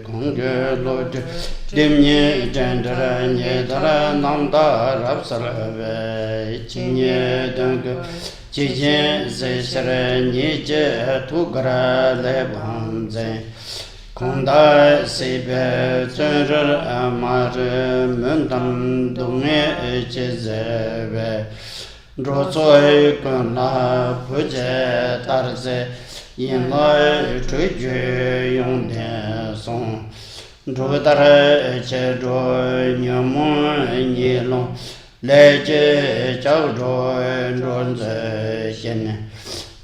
Konge Lord Dimye Jendra Nyedara Namda Rapsalave Chinye Dung Chijen Zesre Nije Tugra Lebamze Konda Sebe Zunrul Amar Mundam Dunge Chizeve Drozoi Kunla Puje Tarze Yin Lai Chui Ju Yong Dian Song Zhu Dare Che Zhu Nyamun Yi Long Lai Che Chao Zhu Zhun Ze Xin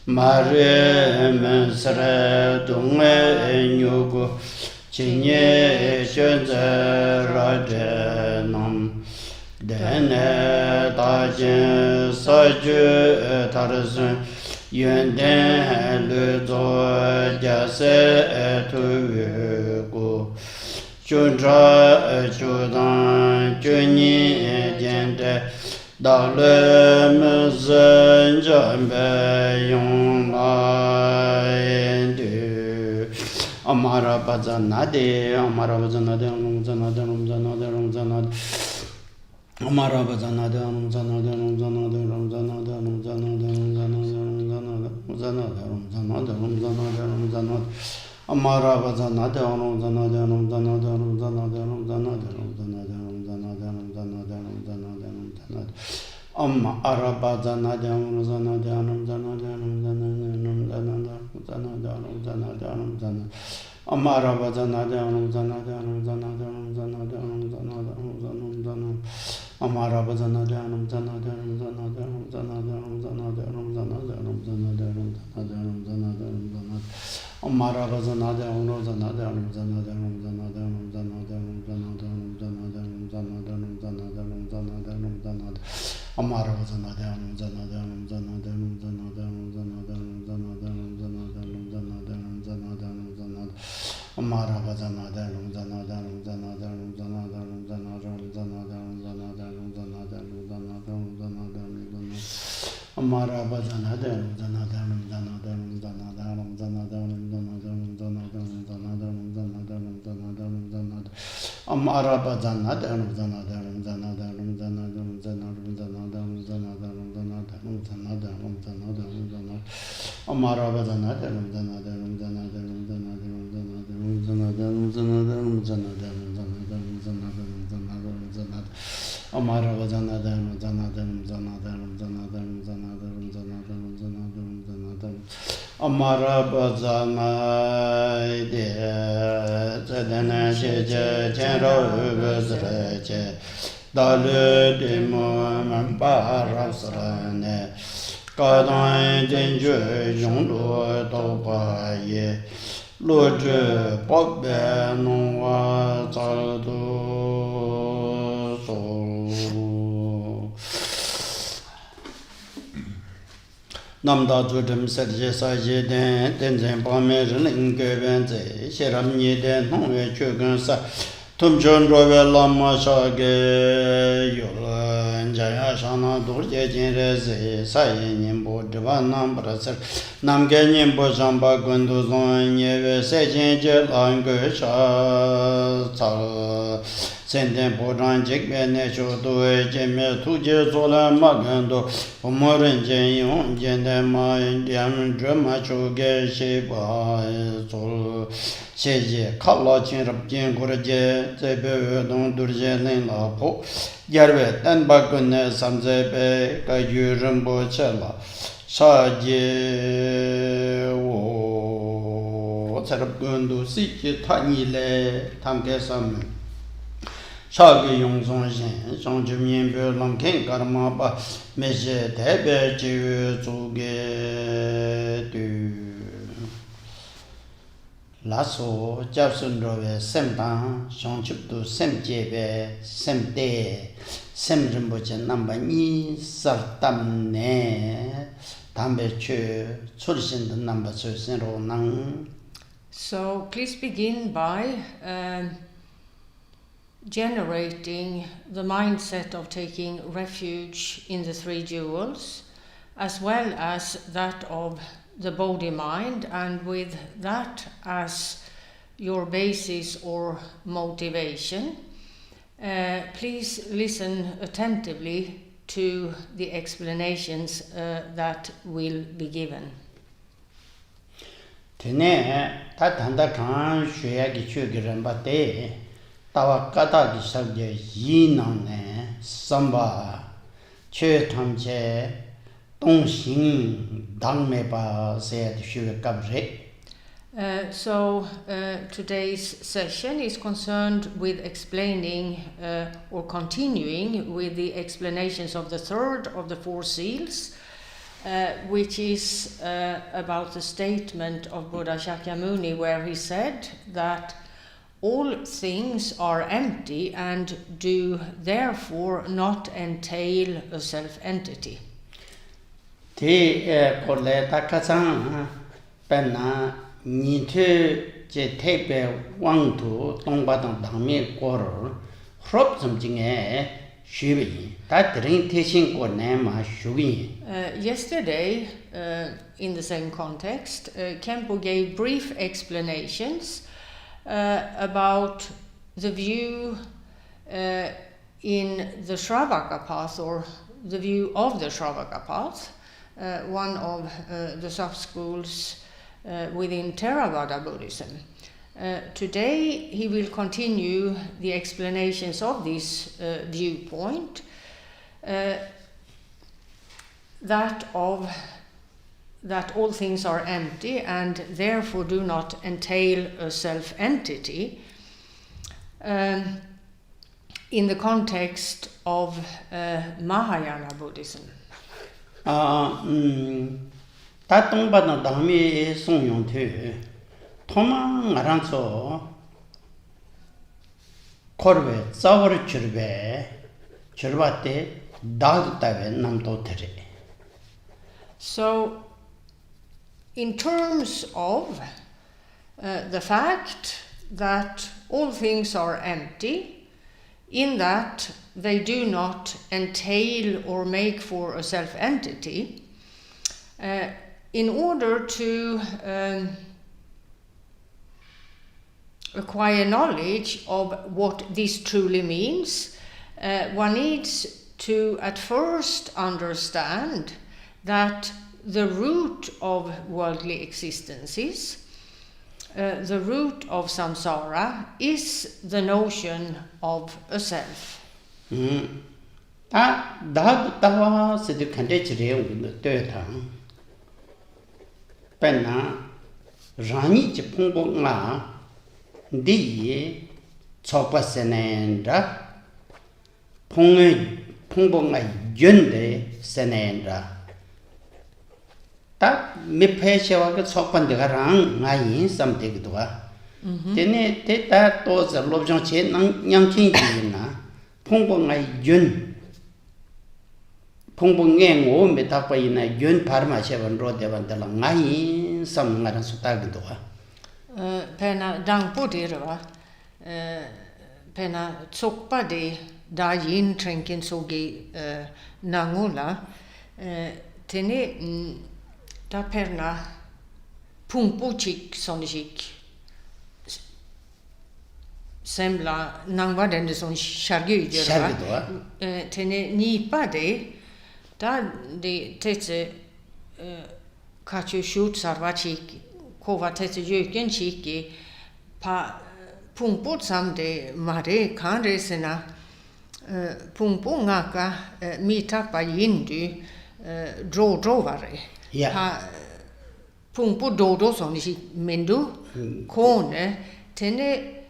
Ma Ri Men Sre Dung Nyu Gu Qin Ye Xun Ze Ra Je Nam Den Da Jin Sa Ju Tar Sun Yuen Den Lu Zo Jia Se Tu Yu Gu Chun Cha Chu Dan Chun Yi Jian De Da Le Me Zhen Zhen Be Yong La Yin Du Amara Bajana De Amara Bajana De Om Zana De Om Zana De Om Zana De Amara Bajana De Om Zana De Om Zana De Om Zana De Om Zana De Om Zana De Om Zana De Om Zana De Om Zana De Amara Bajana De Om Zana De Om Zana De Om Zana De Om Zana De Om Zana De Om Zana De Om Zana De Om Zana De Om Zana De Amara Bajana De Om Zana De Om Zana De Om Zana De Om Zana De Om Zana Amara Bajana De Om Zana De Om Zana De Om Zana De Om Zana De Om Zana Amara Bajana De Om Zana De Om Zana De Om Zana De Om Zana De Om Zana De Om Zana De Om Zana De Om Zana De Om Zana Amara Bajana De Om Zana De Om Zana De Om Zana De Om Zana De Om Zana De Om Zana De Om Zana De Om Zana De Om Zana De Om Zana De Amara Bajana De Om Zana De Om Zana De Om Zana De Om Zana De Om Zana De Om Zana De Om Zana De Om Zana De Om Zana Amara Bajana De Om Zana De Om Zana De Om Zana De Om Zana De Om Zana De Om Zana De Om Zana De Om Zana De Om Zana De Om Zana Amara Bajana De Om Zana De Om Zana De Om Zana De Om Zana De Om Zana De Om Zana De Om Zana De Om Zana De Om Zana De Om Zana De Amara Bajana De Om Zana De Om Zana De Om Zana De Om Zana De Om Zana De Om Zana De Om Zana De Om Zana De Om Zana De Om Zana Amara Bajana De Om Zana De Om Zana De Om Zana De Om Zana De Om Zana De Om Zana De Om Zana De Om Zana De Om Zana De Om Zana De Om Zana De Amara Bajana De Om Zana De Om Zana De Om Zana De Om Zana De Om Zana De Om Zana De Om Zana De Amara Bajana De Zedana Che Che Chen Ro Bezre Che Dalu De Mo Man Ba Ra Sra Ne Ka Dan Den Ju Yong Lu Do Pa Ye Lu Zhe Bo Be Nong Wa Za Du So Namda Zudum Serje Saje Den Tenzhen Pame Rin Ge Ben Ze Sheram Ni Den Nong We Chu Gun Sa Tum Chon Ro We Lama Sha Ge Yol Jaya Shana Dur Je Jin Re Ze Sa Ye Nim Bo Dwa Nam Pra Ser Nam Ge Nim Bo Jamba Gun Du Zon Ye We Se Jin Je Lang Ge Sha Sa Senden Bodran Jigme Ne Cho Do Jeme Tu Je Zo La Ma Gan Do Mo Ren Jen Yong Jen De Ma Diam Zhe Ma Cho Ge She Ba Zo She Je Ka La Chin Rab Jin Gu Re Je Ze Be Dong Dur Je Len La Po Yer We Tan Ba Gun Ne Sam Ze Be Ka Yu Ren Bo Che La Sa Je Wo Sarab Gun Du Si Ji Ta Ni Le Tam Ge Sam Shage Yong Song Shen, Shang Ju Mian Bue Lang Ken Karma Ba, Me She Te Be Ji Yu Zu Ge Du. La So, Jab Sun Ro We Sem Tang, Shang Chup Du Sem Je Be, Sem Te, Sem Rinpoche Namba Ni Sar Tam Ne, Tam Be Chu, Chul Shin Den Namba Chu Sen Ro Nang. So please begin by generating the mindset of taking refuge in the three jewels, as well as that of the body mind, and with that as your basis or motivation, please listen attentively to the explanations that will be given. Tene ta tanda kan shya gi chu gi ramba te tawa kata gi sabje yin nang ne samba che tham che tong xin dang me ba se de shu kab re. So today's session is concerned with explaining or continuing with the explanations of the third of the four seals, which is about the statement of Buddha Shakyamuni, where he said that all things are empty and do therefore not entail a self-entity. Te korle ta kachang penna ni te je tepe wang tu tong ba dang dang me kor hrop zum jinge shubi ta dring te shin ko ne ma shubi. Yesterday, in the same context, Khenpo gave brief explanations about the view in the Shravaka path, or the view of the Shravaka path, one of the sub-schools within Theravada Buddhism. Today he will continue the explanations of this viewpoint, that all things are empty and therefore do not entail a self-entity, in the context of Mahayana Buddhism. Ta tong ba na dang me song yong the thoma ngarang so korbe zawar churba te dag ta be nam to thre. So, in terms of the fact that all things are empty, in that they do not entail or make for a self-entity, in order to acquire knowledge of what this truly means, one needs to at first understand that the root of worldly existences, the root of samsara, is the notion of a self. Ta da se de khande chire un de thang penna rani chi phongbo nga di ye chopa senenda phongbo nga yönde senenda ta me pheshewa ke chopan de garang nga yin sam de gdwa tene te ta to za lobjong che nang nyang king ji na phongbo nga yön 풍봉에 오면 답바이나 윤 파르마셰반 로데반달라 나이 삼나란 수타기도와 pena dangpodirwa pena tsokpade dajin trenkin sogi nangula tene ta perna pungpochik sonjik sembla nangvadende son shargudjerwa tene nipade da de tetse kachu shoot sarvachik kova tetse jöken chiki pa pungpot samde mare kanre sena pungpunga ka mitak pa yindu dro vare pa pungpot dodo som si mendu kone tene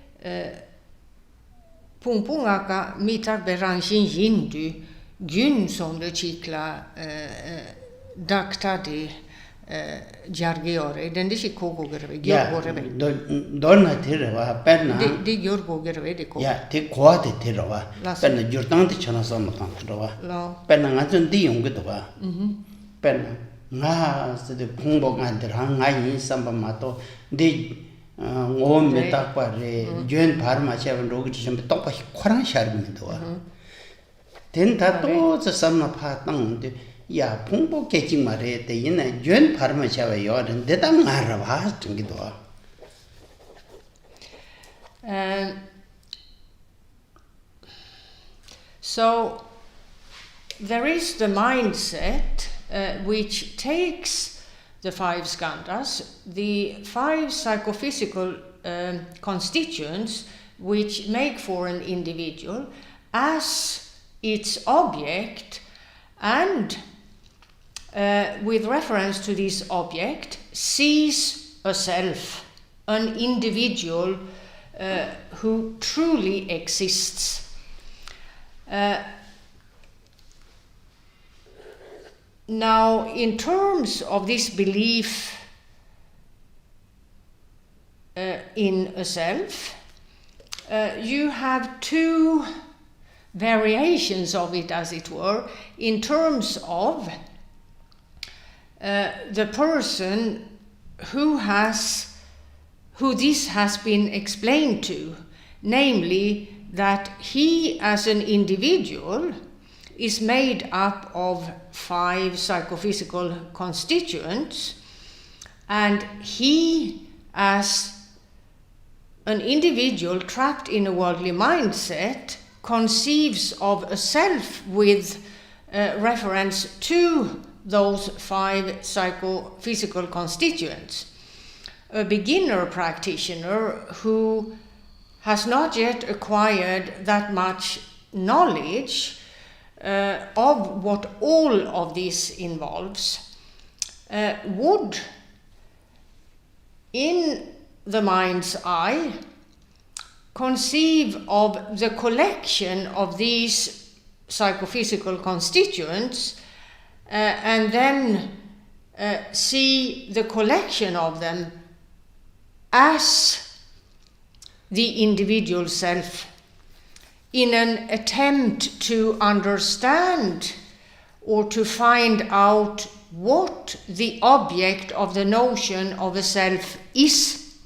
pungpunga ka mitak berangshin yindu Gyn som det chikla daktade jargeore den det chik kogogere gjorgore dorna therwa perna de gjorgore de ko ya te koa de therwa perna jurtang de chana som kan therwa perna ngajon di yong ge wa perna nga se de phungbo gan der hang ngai samba ma to de ngom me ta pa re jön pharma chevan rog chim to pa khorang shar me do wa ten ta to za samna pha tang de ya phungbo ke jing ma re de yin jön pharma chewa yo den de dang nga ra wa chung gi do So there is the mindset which takes the 5 skandhas, the 5 psychophysical constituents which make for an individual, as its object, and with reference to this object sees a self, an individual who truly exists. Now, in terms of this belief in a self, you have 2 variations of it, as it were, in terms of the person who this has been explained to, namely that he as an individual is made up of 5 psychophysical constituents, and he as an individual trapped in a worldly mindset conceives of a self with reference to those 5 psychophysical constituents. A beginner practitioner who has not yet acquired that much knowledge of what all of this involves would, in the mind's eye, conceive of the collection of these psychophysical constituents and then see the collection of them as the individual self, in an attempt to understand or to find out what the object of the notion of a self is.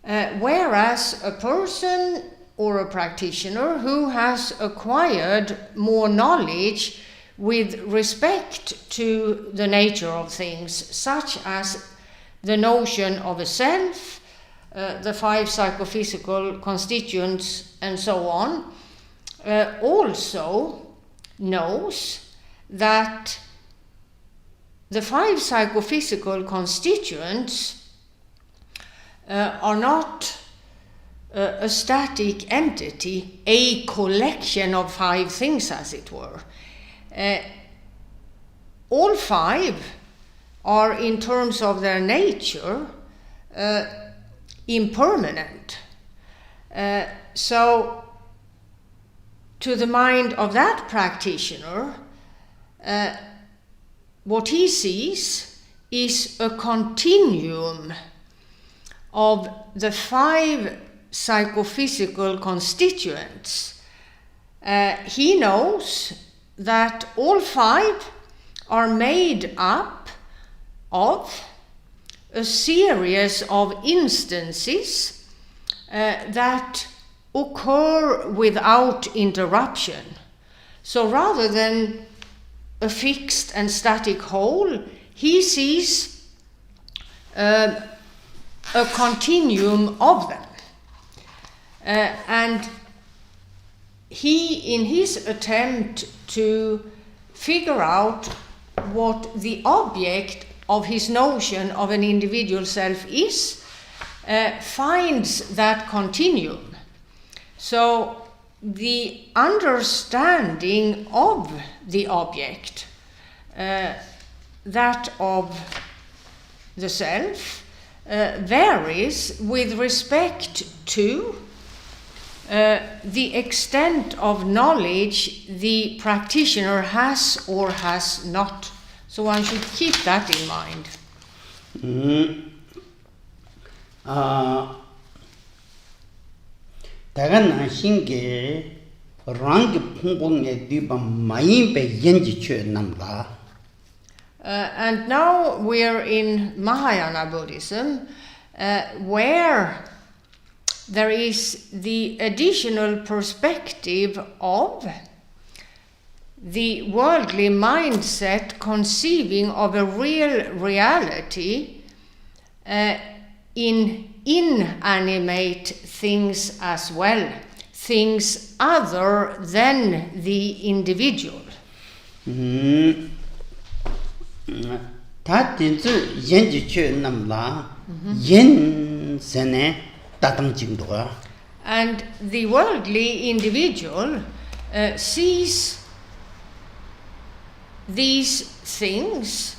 Whereas a person or a practitioner who has acquired more knowledge with respect to the nature of things, such as the notion of a self, the 5 psychophysical constituents, and so on, also knows that the 5 psychophysical constituents are not a static entity, a collection of 5 things, as it were. All 5 are, in terms of their nature, impermanent. So, to the mind of that practitioner, what he sees is a continuum of the 5 psychophysical constituents. He knows that all 5 are made up of a series of instances that occur without interruption. So rather than a fixed and static whole, he sees a continuum of them. And he, in his attempt to figure out what the object of his notion of an individual self is, finds that continuum. So the understanding of the object, that of the self, varies with respect to the extent of knowledge the practitioner has or has not. So one should keep that in mind. 다간 신게 랑게 풍봉에 뒤바 마인베 연지체 남라. And now we're in Mahayana Buddhism, where there is the additional perspective of the worldly mindset conceiving of a real reality in inanimate things as well, things other than the individual. Ta tin zu yin ji chö nam la yin sene ta tang jing do. And the worldly individual sees these things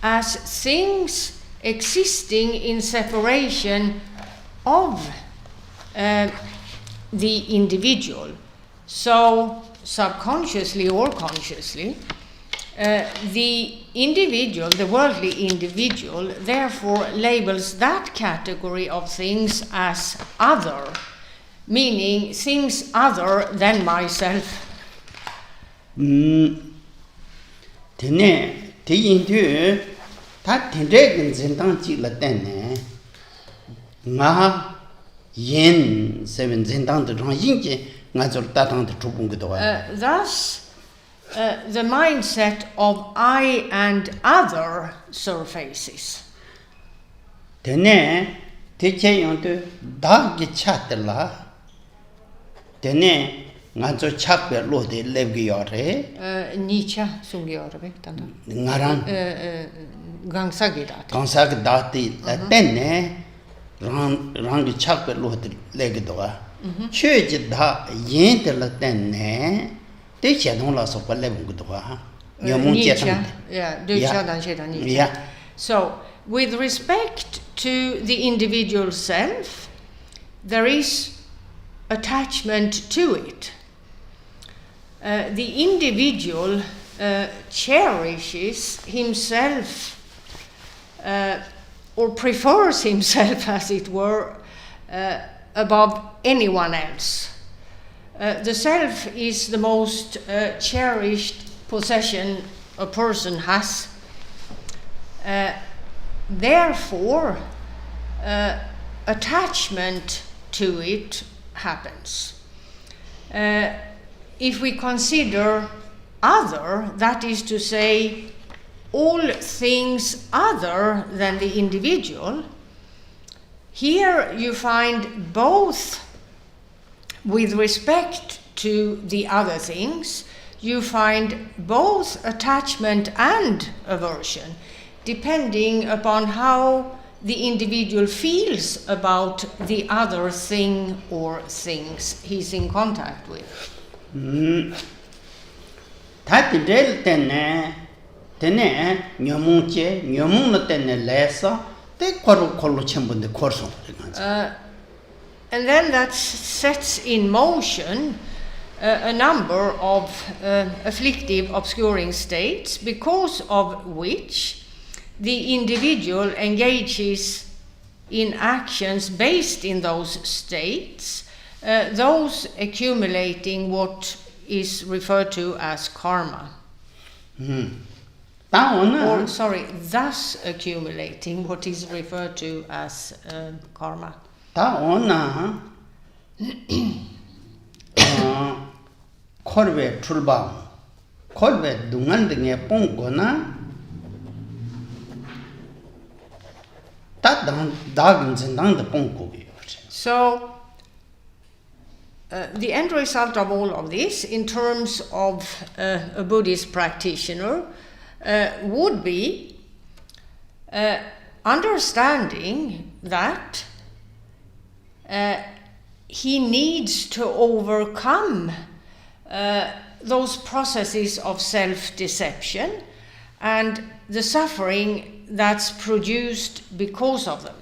as things existing in separation of the individual. So, subconsciously or consciously, the individual, the worldly individual, therefore labels that category of things as other, meaning things other than myself. Tene te yin tu ta ten re gen zen tang ji la den ne nga yin seven zen tang de rang yin ji nga zor ta tang de chubung ge do. Thus, the mindset of I and other surfaces. Tene te che yon tu da ge cha de la tene nga zo chak be lo de lev ge yo re Nietzsche sung gör det tanda. nga ran Gangsa gidat. kansa ge da ti la ten ne rang ge chak be lo de le ge do. Chö ji da yin de la ten ne te che dong la so pa le bu ge do. Nietzsche. Yeah, Nietzsche. Yeah. So, with respect to the individual self, there is attachment to it. The individual cherishes himself or prefers himself, as it were, above anyone else. The self is the most cherished possession a person has. Therefore, attachment to it happens. If we consider other, that is to say, all things other than the individual, here you find both, with respect to the other things, you find both attachment and aversion, depending upon how the individual feels about the other thing or things he's in contact with. Ta ti del tene nyomung che nyomung na tene lesa te kolu chembun de korso. And then that sets in motion a number of afflictive obscuring states, because of which the individual engages in actions based in those states, those accumulating what is referred to as karma. Thus accumulating what is referred to as karma. Korbe tulba, korbe dungan de pongo na So, the end result of all of this, in terms of a Buddhist practitioner, would be understanding that he needs to overcome those processes of self-deception and the suffering that's produced because of them.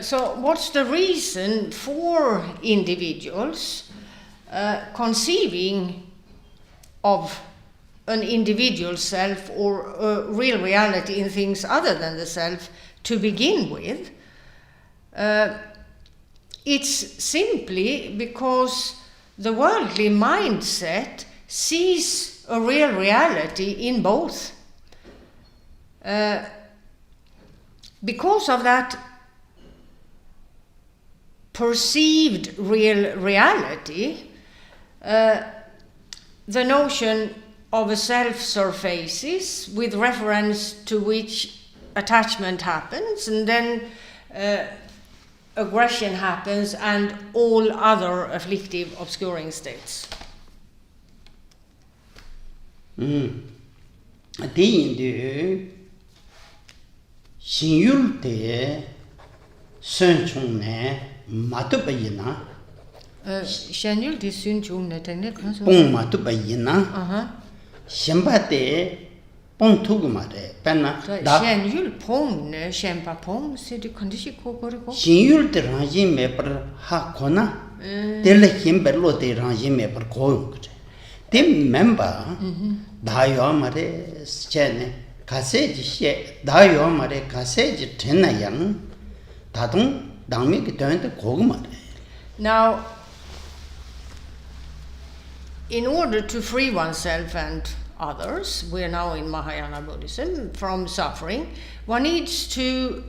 So what's the reason for individuals conceiving of an individual self or a real reality in things other than the self to begin with? It's simply because the worldly mindset sees a real reality in both. because of that perceived reality, the notion of a self surfaces with reference to which attachment happens, and then aggression happens and all other afflictive obscuring states. Di Xinyul de Sun Chung ne Matubayina. Xinyul de Sun Chung ne Pong Matubayina. Shemba de Pong Tugumare. Penna. Xinyul Pong ne Shempa Pong, c'est du condition Kokorico. Xinyul de Rangin me per Hakona. Dele Himberlo de Rangin me per Koyung. The member Dayomare Chene Kasej she Dayomare Kasej Tenayang Tatung Damik turned to Kogumare. Now, in order to free oneself and others, we are now in Mahayana Buddhism, from suffering, one needs to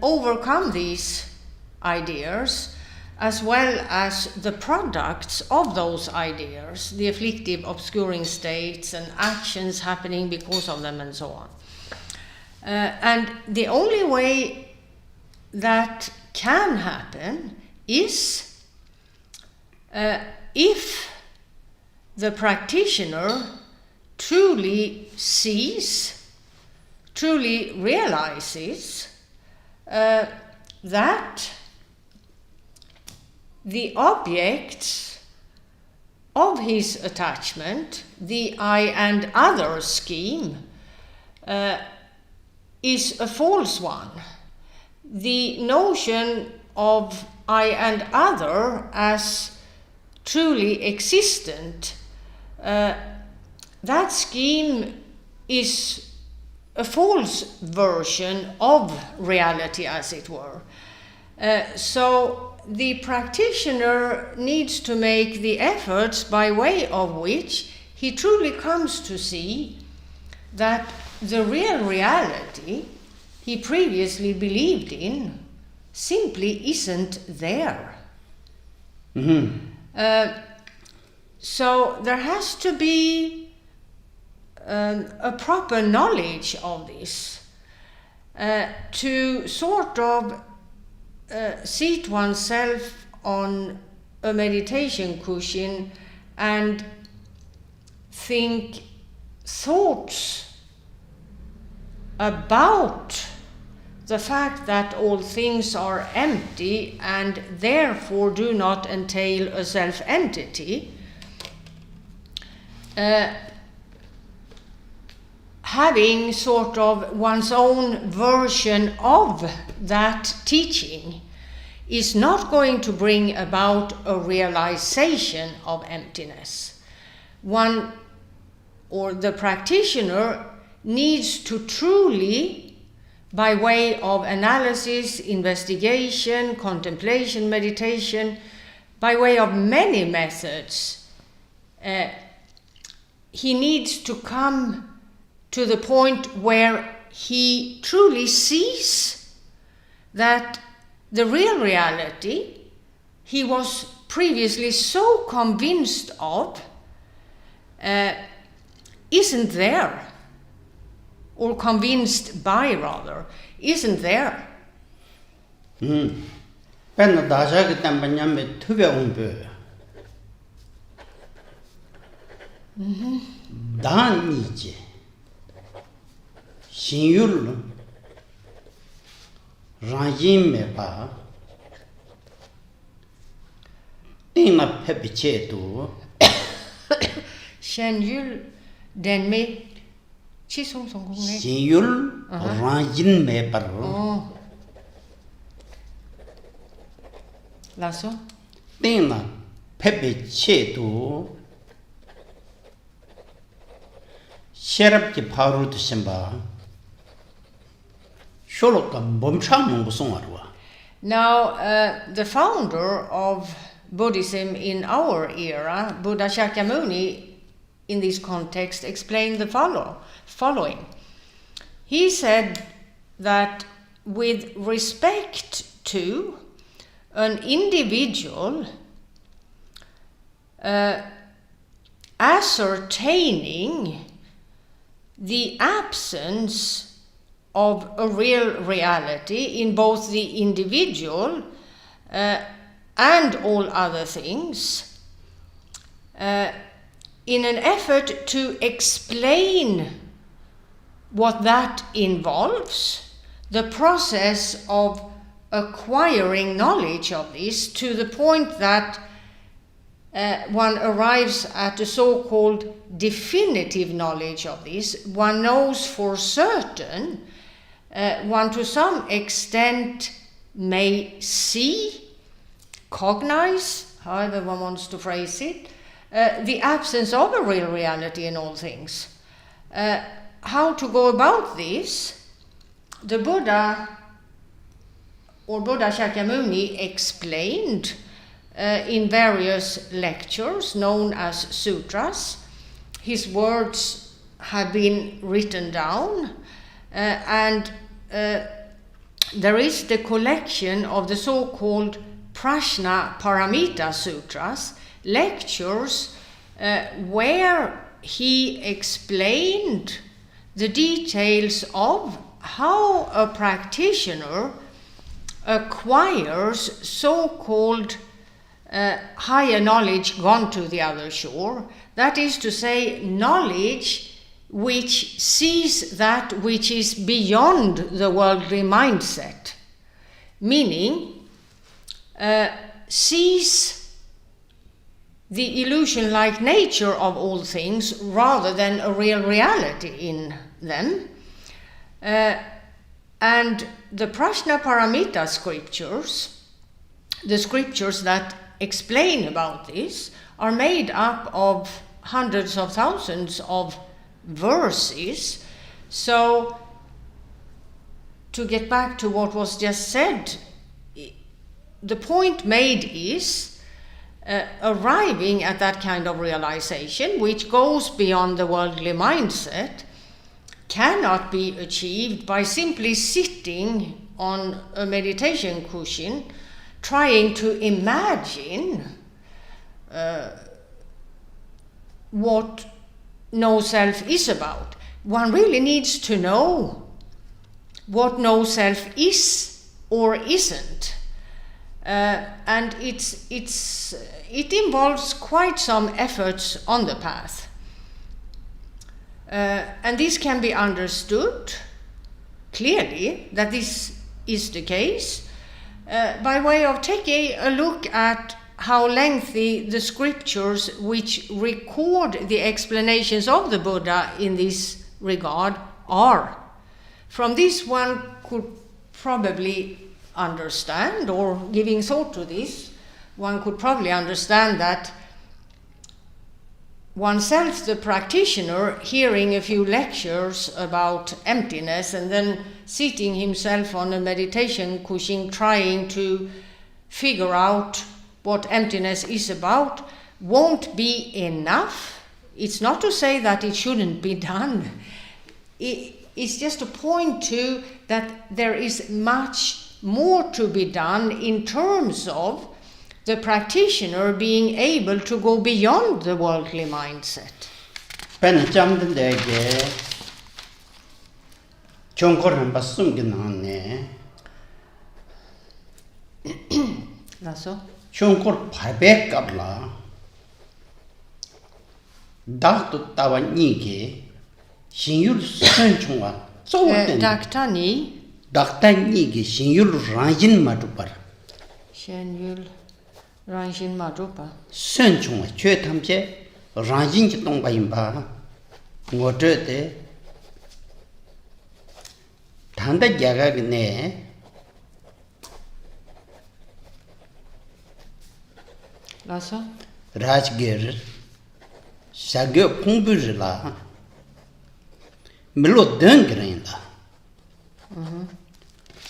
overcome these ideas as well as the products of those ideas, the afflictive, obscuring states and actions happening because of them and so on. And the only way that can happen is if the practitioner truly sees, truly realizes that the object of his attachment, the I and other scheme, is a false one. The notion of I and other as truly existent, that scheme is a false version of reality, as it were. So the practitioner needs to make the efforts by way of which he truly comes to see that the real reality he previously believed in simply isn't there. So there has to be a proper knowledge of this to sort of seat oneself on a meditation cushion and think thoughts about the fact that all things are empty and therefore do not entail a self-entity, having sort of one's own version of that teaching is not going to bring about a realization of emptiness. One or the practitioner needs to truly, by way of analysis, investigation, contemplation, meditation, by way of many methods, he needs to come to the point where he truly sees that the real reality he was previously so convinced of isn't there, or convinced by rather, isn't there. Xinyul Rangin me pa Tina Pepiche tu Xinyul den me chi song song kong ne Xinyul Rangin me par la so Tina Pepiche tu Sherab ki paru tu simba Now, the founder of Buddhism in our era, Buddha Shakyamuni, in this context, explained the following. He said that with respect to an individual ascertaining the absence of a real reality in both the individual and all other things, in an effort to explain what that involves, the process of acquiring knowledge of this to the point that one arrives at a so-called definitive knowledge of this. One knows for certain, one to some extent may see, cognize, however one wants to phrase it, the absence of a real reality in all things. How to go about this? The Buddha, or Buddha Shakyamuni, explained in various lectures known as sutras. His words have been written down, and there is the collection of the so-called Prajna Paramita Sutras, lectures where he explained the details of how a practitioner acquires so-called higher knowledge gone to the other shore, that is to say, knowledge which sees that which is beyond the worldly mindset, meaning sees the illusion-like nature of all things rather than a real reality in them. And the Prajna Paramita scriptures, the scriptures that explain about this, are made up of hundreds of thousands of verses. So, to get back to what was just said, the point made is arriving at that kind of realization, which goes beyond the worldly mindset, cannot be achieved by simply sitting on a meditation cushion trying to imagine what no self is about. One really needs to know what no self is or isn't. And it involves quite some efforts on the path. And this can be understood clearly that this is the case by way of taking a look at how lengthy the scriptures which record the explanations of the Buddha in this regard are. From this one could probably understand, or giving thought to this, one could probably understand that oneself, the practitioner, hearing a few lectures about emptiness and then seating himself on a meditation cushion trying to figure out what emptiness is about, won't be enough. It's not to say that it shouldn't be done. It's just to point to that there is much more to be done in terms of the practitioner being able to go beyond the worldly mindset. Lasso? Chonkor Parbek Kabla Dakto Tawanike Shinyul Sanchunga so Daktani Daktani Shinyul Ranjin Matupar Shinyul Ranjin Matupa Sanchunga Chötamche Ranjin Chitongaimba Ngote Tanda Jagagne Lasso? Rajgir Sagyo Pumbuzilla Milo Dungrinda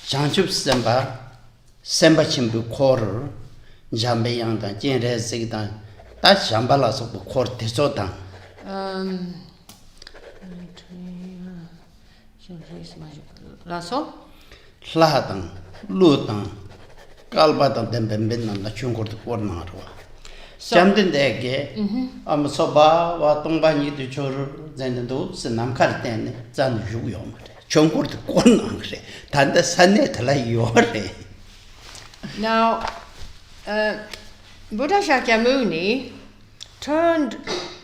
Janchup Semba Chimbu Quarter Jambeyanda Jenre Zigdan that Jambalas of the court Tesodan. Lasso? Ladang, Lutang, Galbatang, then Bembin, the Chungur to Cornarwa. Jamden Dege, Soba, Watomba, the Chur, then the Doots, and Namkarten, Zan Juyom, Chungur to Cornangre, Tanda Sanet like Yore. Now, Buddha Shakyamuni turned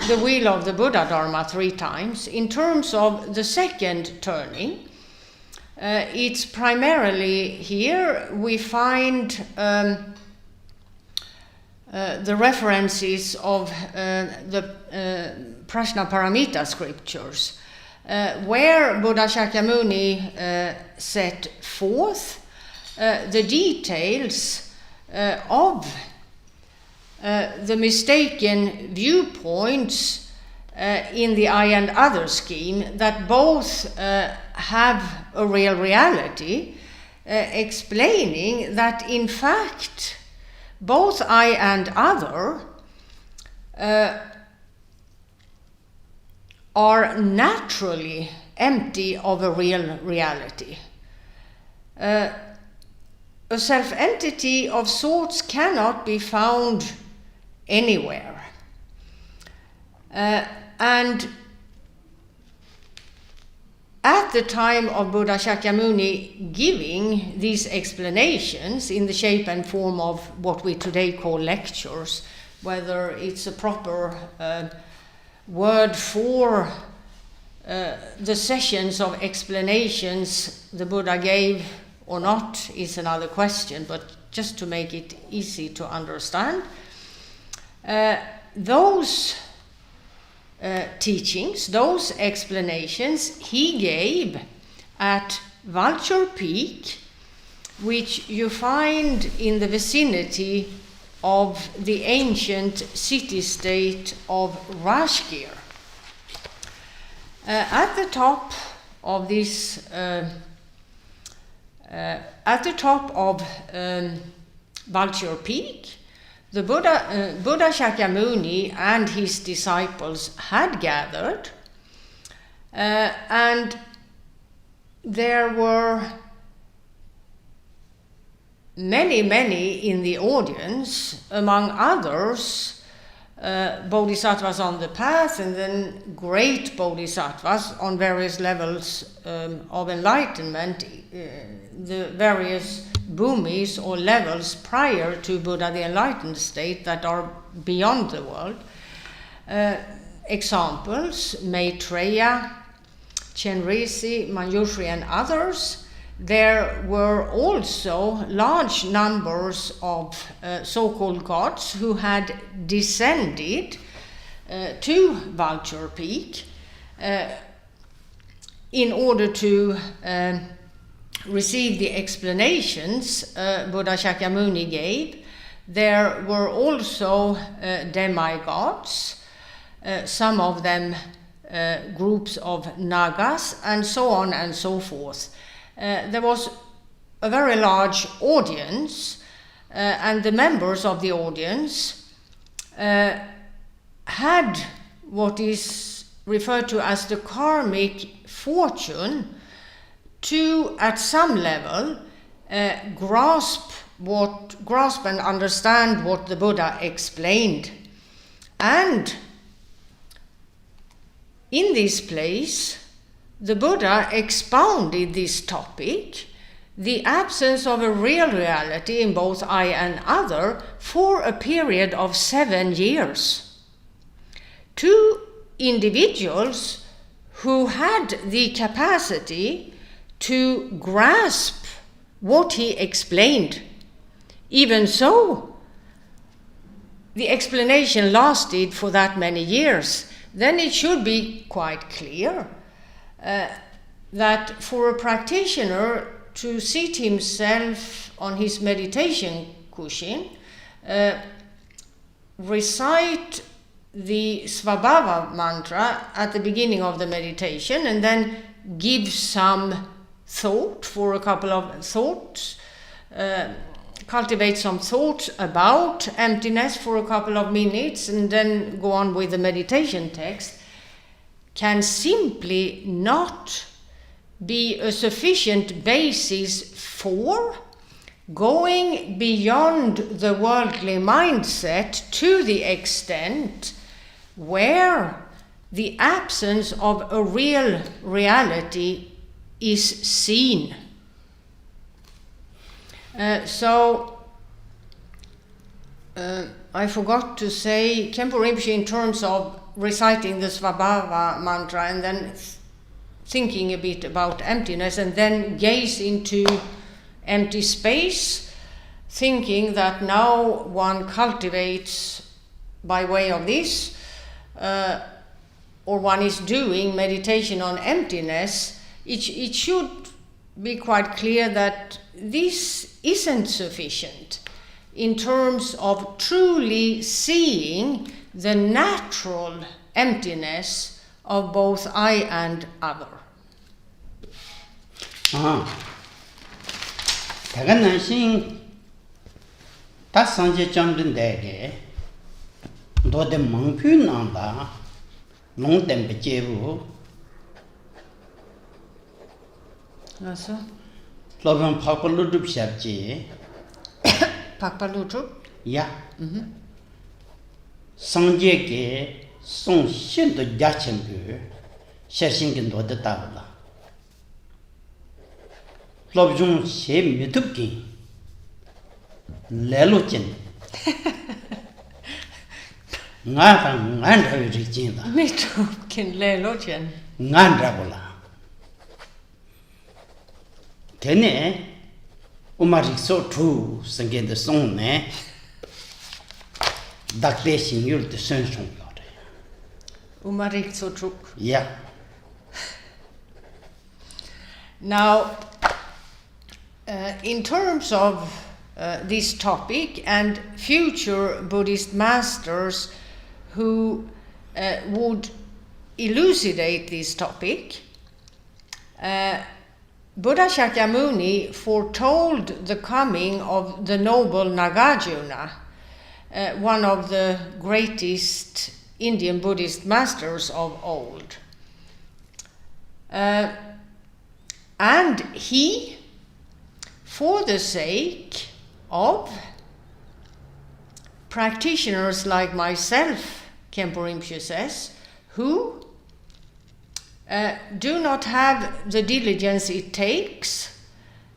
the wheel of the Buddha Dharma 3 times. In terms of the second turning, it's primarily here we find the references of the Prajnaparamita scriptures, where Buddha Shakyamuni set forth the details of the mistaken viewpoints in the I and other scheme that both have a real reality, explaining that in fact both I and other are naturally empty of a real reality. A self-entity of sorts cannot be found anywhere. And at the time of Buddha Shakyamuni giving these explanations in the shape and form of what we today call lectures, whether it's a proper word for the sessions of explanations the Buddha gave or not is another question, but just to make it easy to understand, those teachings, those explanations he gave at Vulture Peak, which you find in the vicinity of the ancient city-state of Rashgir. At the top of this, Vulture Peak, the Buddha Shakyamuni and his disciples had gathered, and there were many in the audience, among others bodhisattvas on the path, and then great bodhisattvas on various levels of enlightenment, the various bhumis or levels prior to Buddha the enlightened state that are beyond the world. Examples: Maitreya, Chenresi, Manjushri, and others. There were also large numbers of so-called gods who had descended to Vulture Peak in order to receive the explanations Buddha Shakyamuni gave. There were also demigods, some of them groups of Nagas, and so on and so forth. There was a very large audience, and the members of the audience had what is referred to as the karmic fortune to, at some level, grasp and understand what the Buddha explained. And in this place, the Buddha expounded this topic, the absence of a real reality in both I and other, for a period of 7 years. 2 individuals who had the capacity to grasp what he explained. Even so, the explanation lasted for that many years. Then it should be quite clear that for a practitioner to seat himself on his meditation cushion, recite the Svabhava mantra at the beginning of the meditation, and then give some thought for a couple of thoughts, cultivate some thoughts about emptiness for a couple of minutes, and then go on with the meditation text, can simply not be a sufficient basis for going beyond the worldly mindset to the extent where the absence of a real reality is seen. I forgot to say Khenpo Rinpoche in terms of reciting the Svabhava mantra and then thinking a bit about emptiness and then gaze into empty space, thinking that now one cultivates by way of this, or one is doing meditation on emptiness, it should be quite clear that this isn't sufficient in terms of truly seeing the natural emptiness of both I and other. 대간난신 다 상제 점든데게 도데 멍퓨난다 농댐 베제부 Also, 로변 파콜루드 샵지 Pakpalutu? 야 상제게 송신도 야천부 셔신긴 도데 따블라 로브중 셰 미득기 레로진 나랑 안라위 지진다 Mittukin lelochen. 난라볼라 되네 우마릭소 투 생겐데 송네 닥베 신율데 선송요래 Umarik Sotruk. 야 Now, in terms of this topic and future Buddhist masters who would elucidate this topic, Buddha Shakyamuni foretold the coming of the noble Nagarjuna, one of the greatest Indian Buddhist masters of old. And he, for the sake of practitioners like myself, Khenpo Rinpoche says, who do not have the diligence it takes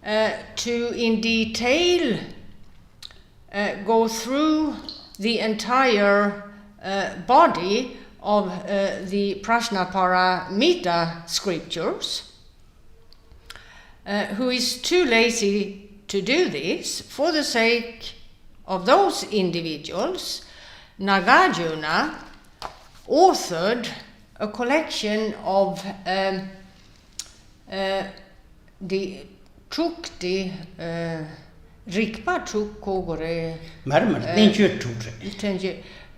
to in detail go through the entire body of the Prajnaparamita scriptures, who is too lazy to do this, for the sake of those individuals, Nagarjuna authored a collection of the Trukti Rikpa Trukkogore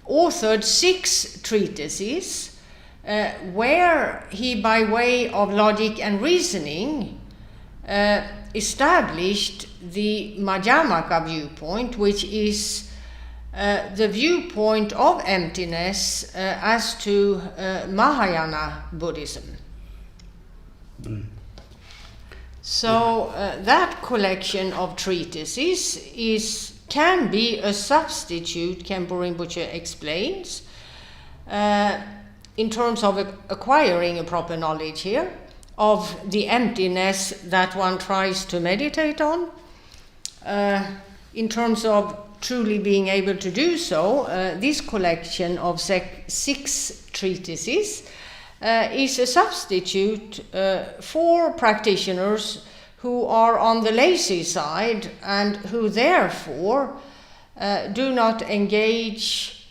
authored 6 treatises where he, by way of logic and reasoning, established the Madhyamaka viewpoint, which is the viewpoint of emptiness as to Mahayana Buddhism. So that collection of treatises can be a substitute, Khenpo Rinpoche explains, in terms of acquiring a proper knowledge here of the emptiness that one tries to meditate on. In terms of truly being able to do so, this collection of 6 treatises is a substitute for practitioners who are on the lazy side and who therefore do not engage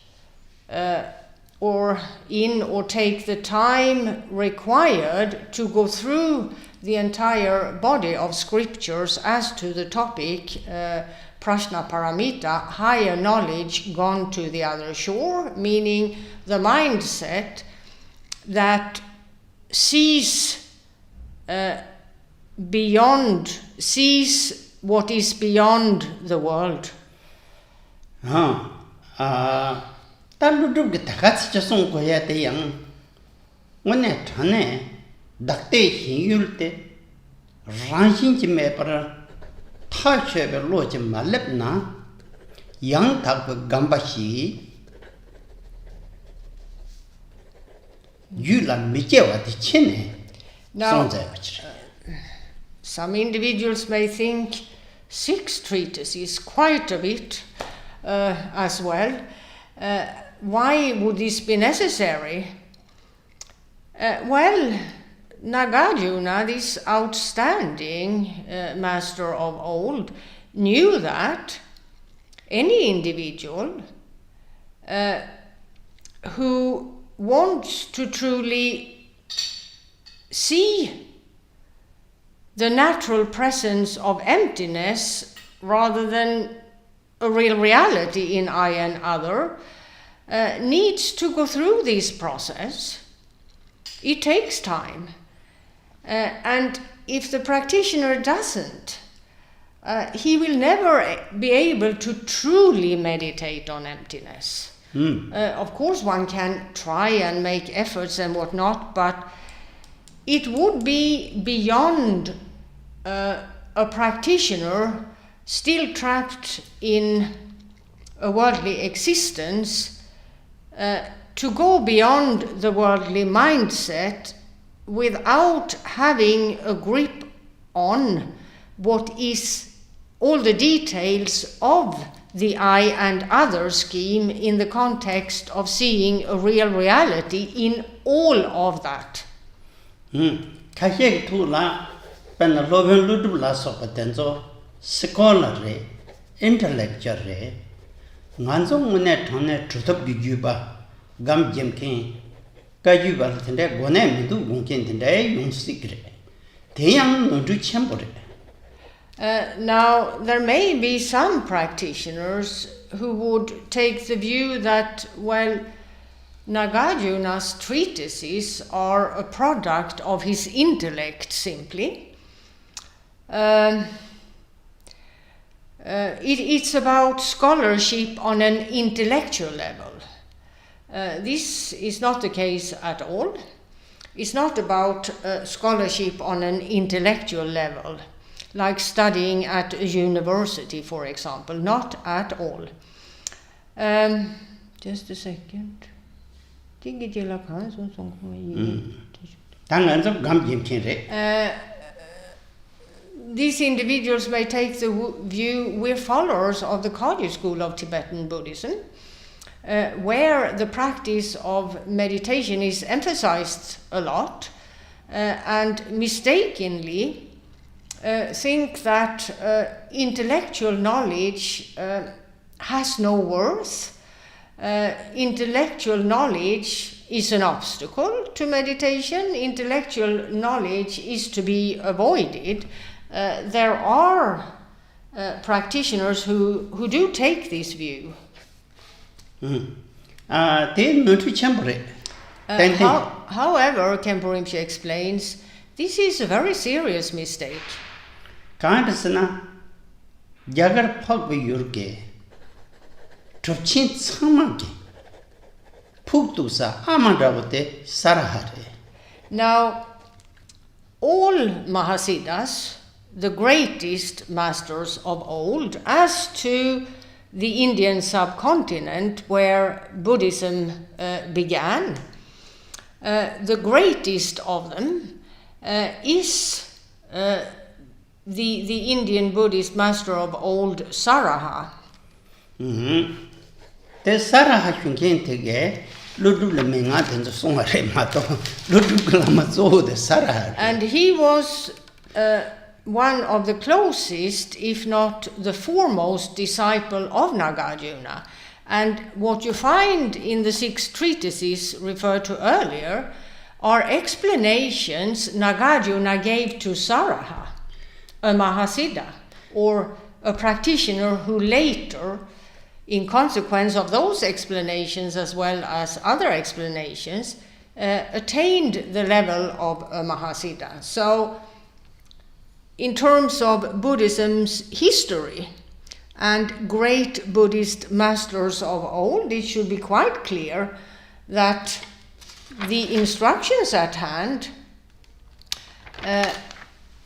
or take the time required to go through the entire body of scriptures as to the topic Prajnaparamita, higher knowledge gone to the other shore, meaning the mindset that sees what is beyond the world. 달루르게 다 같이 저송 거야 대양 원에 전에 닥대 힘율 때 Ranshin Jimepara, Tasha Lojim Malepna, Young Tak Gambashi, Yula Mijewa the Chine. Now, some individuals may think 6 treatises quite a bit as well. Why would this be necessary? Well, Nagarjuna, this outstanding master of old, knew that any individual who wants to truly see the natural presence of emptiness rather than a real reality in I and other needs to go through this process. It takes time. And if the practitioner doesn't, he will never be able to truly meditate on emptiness. Of course, one can try and make efforts and whatnot, but it would be beyond a practitioner still trapped in a worldly existence to go beyond the worldly mindset without having a grip on what is all the details of the I and other scheme in the context of seeing a real reality in all of that. Kashek Tula, Penalovan Ludula Sopatenzo, scholarly, intellectual, Nanzo Munetone, Trutup Juba, Gam Jim King, Kajuba, Gonem, do Gunkin today, Yung Secret. They young no do chamber. Now, there may be some practitioners who would take the view that, well, Nagarjuna's treatises are a product of his intellect simply. It's about scholarship on an intellectual level. This is not the case at all. It's not about scholarship on an intellectual level, like studying at a university, for example. Not at all. Just a second. These individuals may take the view we're followers of the Kagyu school of Tibetan Buddhism, where the practice of meditation is emphasized a lot, and mistakenly think that intellectual knowledge has no worth. Intellectual knowledge is an obstacle to meditation. Intellectual knowledge is to be avoided. There are practitioners who do take this view. However, Khenpo Rinpoche explains, this is a very serious mistake. Now, all Mahasiddhas, the greatest masters of old, as to the Indian subcontinent where Buddhism began, the greatest of them is the Indian Buddhist master of old, Saraha. The Saraha Shunkente and he was one of the closest, if not the foremost, disciple of Nagarjuna. And what you find in the 6 treatises referred to earlier are explanations Nagarjuna gave to Saraha, a Mahasiddha, or a practitioner who later, in consequence of those explanations as well as other explanations, attained the level of a Mahasiddha. So, in terms of Buddhism's history and great Buddhist masters of old, it should be quite clear that the instructions at hand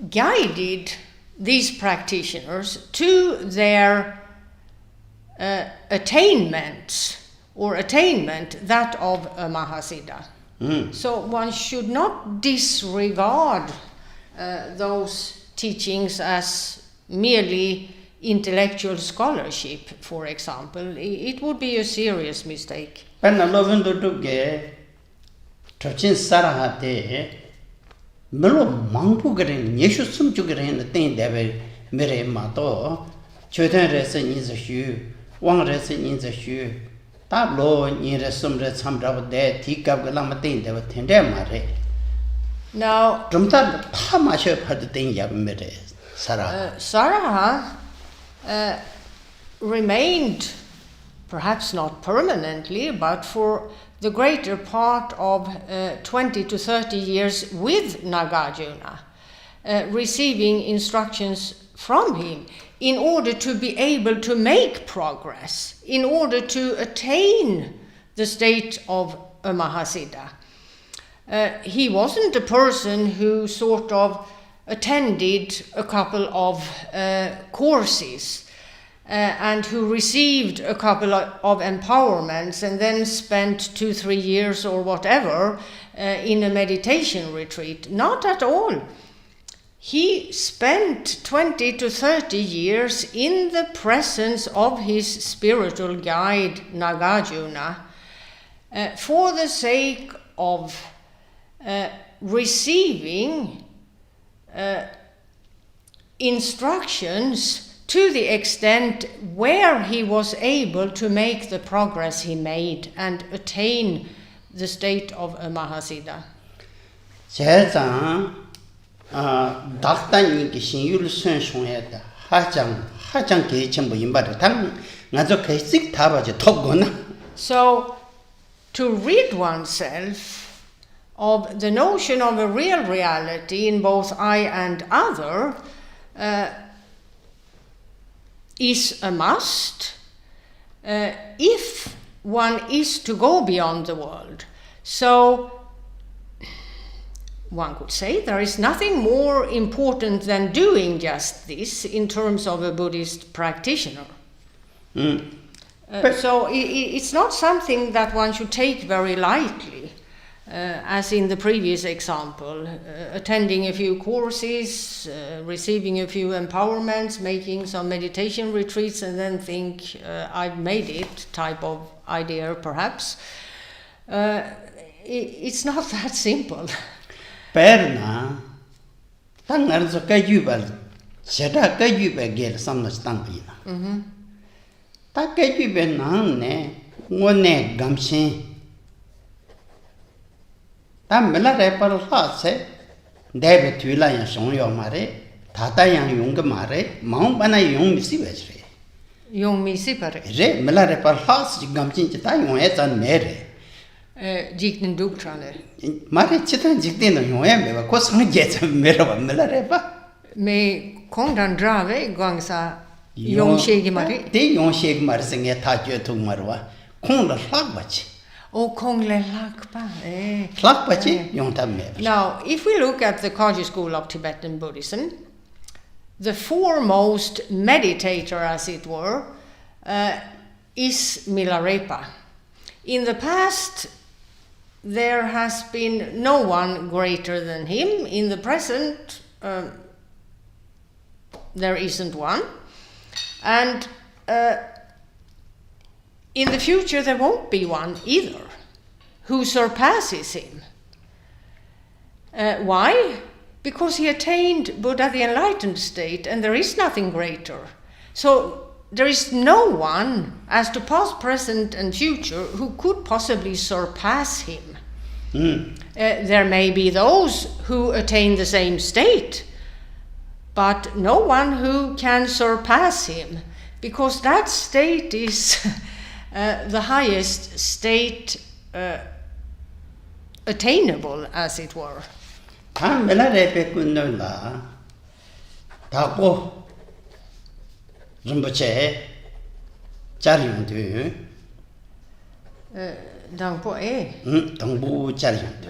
guided these practitioners to their attainment that of a Mahasiddha. So one should not disregard those teachings as merely intellectual scholarship, for example. It would be a serious mistake. Melo mangpu garen yeshu sum chu garen ten debe mere ma to choden re se ni ze shu wang re se ni ze shu ta lo ni re sum re cham ra de thi kap ga la ma ten debe ten de ma re. Now Drumta pa ma she pha de ten ya mere sara Saraha remained, perhaps not permanently, but for the greater part of 20 to 30 years with Nagarjuna, receiving instructions from him in order to be able to make progress, in order to attain the state of a Mahasiddha. He wasn't a person who sort of attended a couple of courses and who received a couple of empowerments and then spent 2-3 years or whatever in a meditation retreat. Not at all. He spent 20 to 30 years in the presence of his spiritual guide Nagarjuna for the sake of receiving instructions to the extent where he was able to make the progress he made and attain the state of a Mahasiddha. 제자 닥단이 신유를 선송했다. 하장 개첨부 임바를 당 나저 개식 다바지 톱거나. So to rid oneself of the notion of a real reality in both I and other is a must if one is to go beyond the world. So one could say there is nothing more important than doing just this in terms of a Buddhist practitioner. So it's not something that one should take very lightly. As in the previous example, attending a few courses, receiving a few empowerments, making some meditation retreats, and then think, I've made it, type of idea perhaps. It's not that simple. Perna, tangarzo kajubal, shada kajubal gel samnas tampina. Ta kajubal nane, one gamshin. Mela repal hase, David Twila and Sonyo Mare, Tata Yang Yung Mare, Mount Bana Yung Missivere. Yung Missipare. Re, Mela repal hase, Gamchin Chitayon et and Mere. Jigme doctrine. Mare Chitan Jigdin and Yoem, because I get a mirror Mela repa. Me Kondan Drave, Gangsa Yung Shake Mare. They Yung Shake Marsing a Tajo to Marwa, Konda Flagwatch. Now, if we look at the Kaji school of Tibetan Buddhism, the foremost meditator, as it were, is Milarepa. In the past, there has been no one greater than him. In the present, there isn't one. And in the future, there won't be one either who surpasses him. Why? Because he attained Buddha, the enlightened state, and there is nothing greater. So there is no one, as to past, present, and future, who could possibly surpass him. There may be those who attain the same state, but no one who can surpass him, because that state is the highest state attainable, as it were. Rinpoche Charyong tu Dangpo Dangpo Charyong tu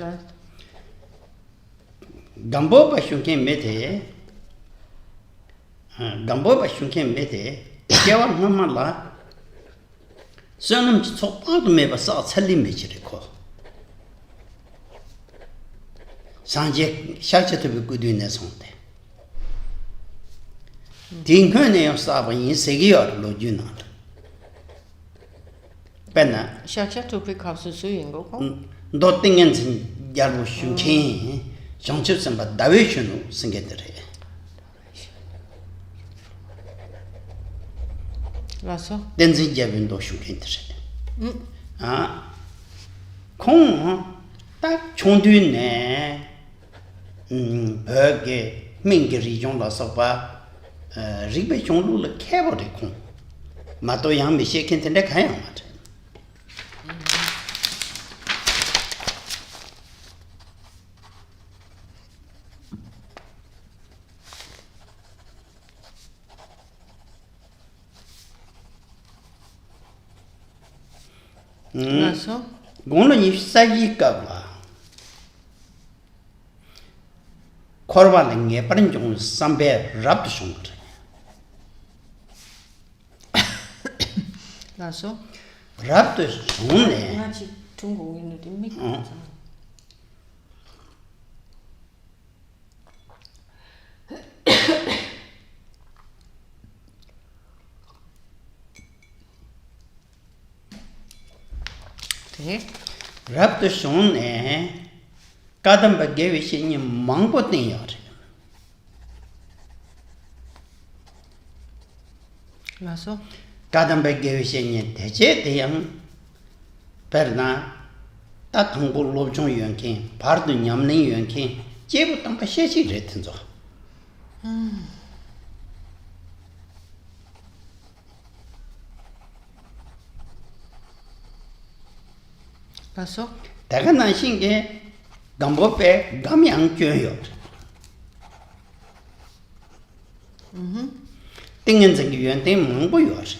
Gampopa Shunkin Mete Gampopa shunken mete, Jewa Mamala, Sonam Sopad Meba Sa Sally Mechirico. Sanje Shacha to be good in a sonte. Tinkone of Saba in Segior Lojunat. Penna Shacha to pick up the sewing go. Dotting and Yaru Shunkin, Janchus but Davishanu Singetere. Lasso? Denzin Jabin do Shunkin. Kong, that Chondune, Berge, Mingi region la Sopa, Ribe Chonlu, Cavity Kong. Mato Yam be shaken in the Kayamat. Lasso? Gonna if Saji Gabla Corvaling a Parinjon, some bear rubbed shunk. Lasso? Rubbed only. Magic tungo in the middle. Rubbed shone, Kadamba gave it in Mango yard. Lasso? Kadamba gave it in Teche, the young Perna, that Tungo Lobjon Yankin, pardon Yamni Yankin, Jebu Tampashi written. Lasso? Tagana Shinge, Gampopa, Gamyang Juyot. Dingen and you and them Mungo yours.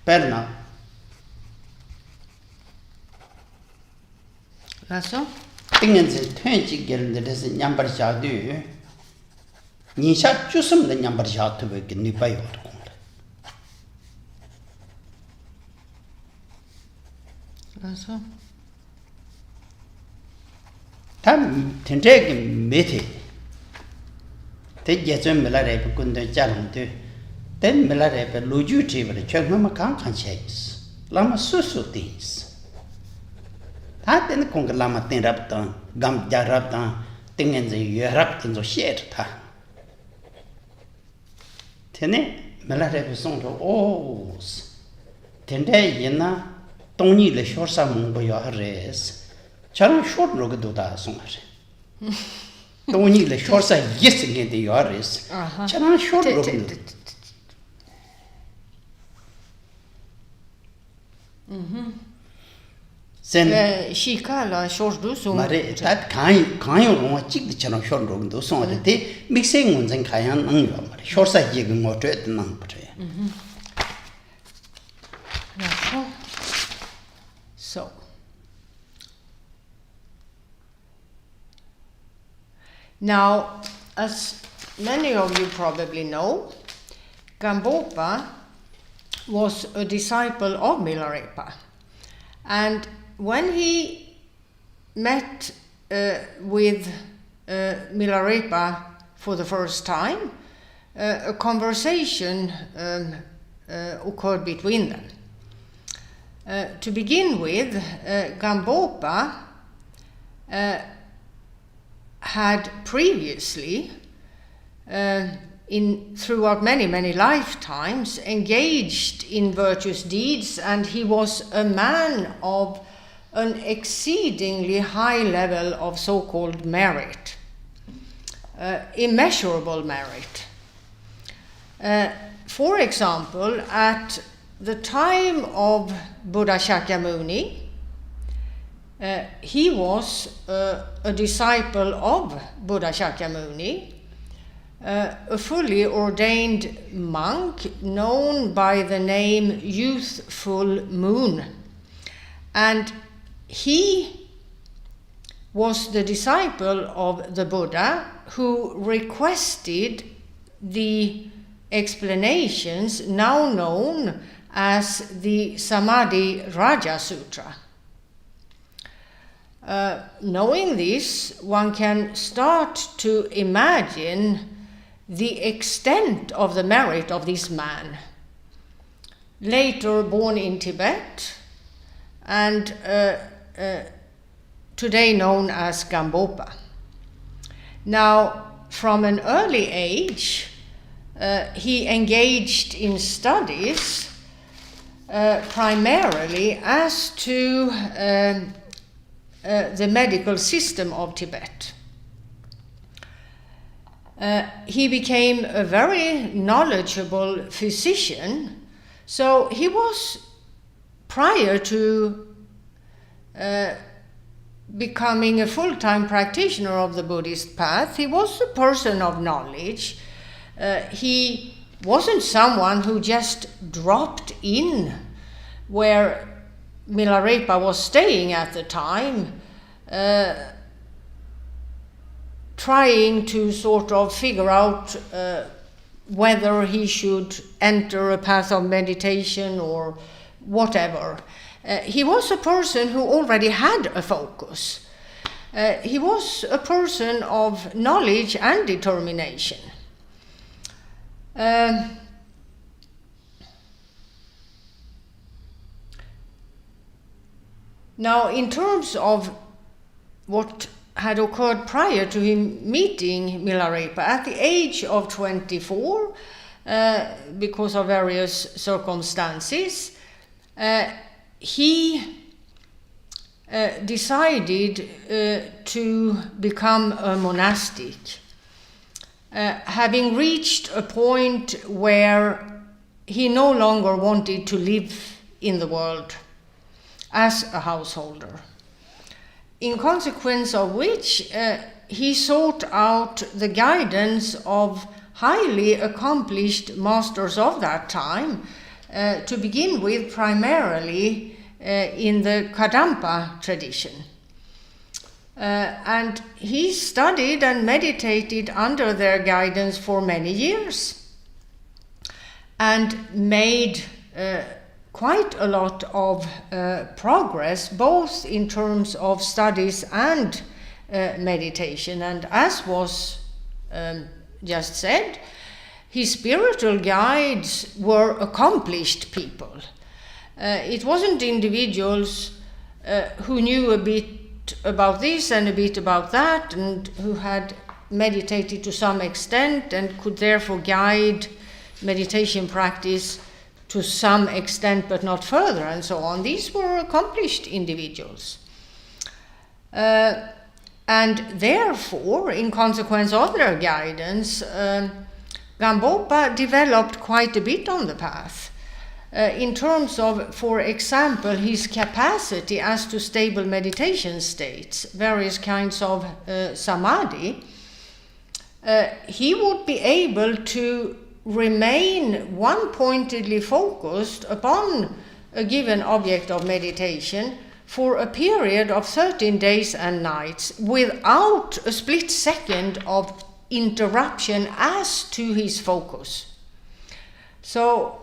Perna. Lasso? Dingen and 20 girl that is a number shadu. Nisha Chusum the number shot to be new by your. Lasso? Tam Tenteg Mete. Take Jason Milare Kunda Jalantu. Then Milare Luju Table, Chagmama can't chase. Lama Susu things. That then Conga Lama Tin Raptan, Gam Jaraptan, Thing and the Raptans of shit. Tene Milare Son to O's. Tende Yena. Tony le shorsa mungo res. Charan short look do da sonare. Tony le shorsa yes again the yoris. Charan short look. Sen Shika la short do so. Mare that kind of chick the charan short look do sonare. Mixing ones and kayan unga. Shorsa jigging or to it number. So, now, as many of you probably know, Gampopa was a disciple of Milarepa. And when he met with Milarepa for the first time, a conversation occurred between them. To begin with, Gampopa had previously, throughout many lifetimes, engaged in virtuous deeds, and he was a man of an exceedingly high level of so-called merit, immeasurable merit. For example, at the time of Buddha Shakyamuni, he was a disciple of Buddha Shakyamuni, a fully ordained monk known by the name Youthful Moon. And he was the disciple of the Buddha who requested the explanations now known as the Samadhi Raja Sutra. Knowing this, one can start to imagine the extent of the merit of this man, later born in Tibet and today known as Gampopa. Now, from an early age, he engaged in studies primarily as to the medical system of Tibet. He became a very knowledgeable physician, so he was, prior to becoming a full-time practitioner of the Buddhist path, he was a person of knowledge. He wasn't someone who just dropped in where Milarepa was staying at the time, trying to sort of figure out whether he should enter a path of meditation or whatever. He was a person who already had a focus. He was a person of knowledge and determination. Now, in terms of what had occurred prior to him meeting Milarepa, at the age of 24, because of various circumstances, he decided to become a monastic, having reached a point where he no longer wanted to live in the world as a householder. In consequence of which, he sought out the guidance of highly accomplished masters of that time, to begin with primarily in the Kadampa tradition. And he studied and meditated under their guidance for many years and made quite a lot of progress, both in terms of studies and meditation. And as was just said, his spiritual guides were accomplished people. It wasn't individuals who knew a bit about this and a bit about that, and who had meditated to some extent and could therefore guide meditation practice to some extent but not further, and so on. These were accomplished individuals. And therefore, in consequence of their guidance, Gampopa developed quite a bit on the path. In terms of, for example, his capacity as to stable meditation states, various kinds of samadhi, he would be able to remain one-pointedly focused upon a given object of meditation for a period of 13 days and nights without a split second of interruption as to his focus. So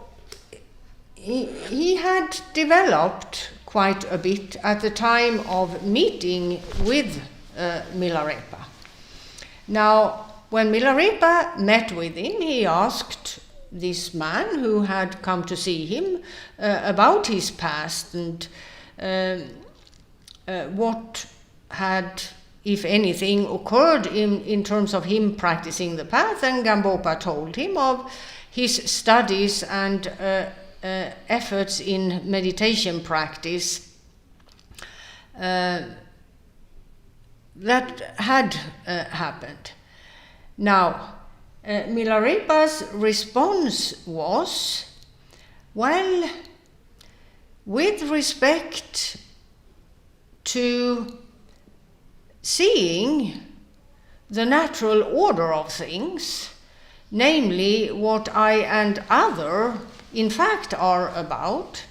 he had developed quite a bit at the time of meeting with Milarepa. Now, when Milarepa met with him, he asked this man who had come to see him about his past and what had, if anything, occurred in terms of him practicing the path. And Gampopa told him of his studies and efforts in meditation practice that had happened. Now, Milarepa's response was, well, with respect to seeing the natural order of things, namely what I and other in fact are about,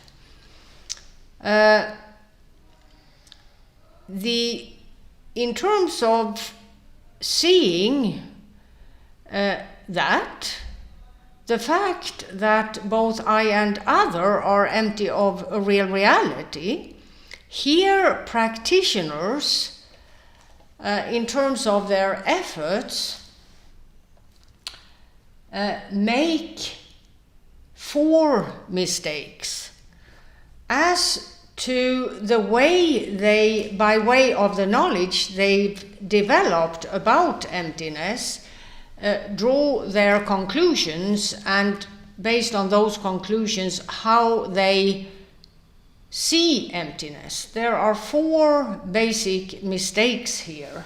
in terms of seeing that the fact that both I and other are empty of a real reality, here practitioners, in terms of their efforts, make 4 mistakes as to the way they, by way of the knowledge they've developed about emptiness, draw their conclusions, and based on those conclusions, how they see emptiness. There are 4 basic mistakes here,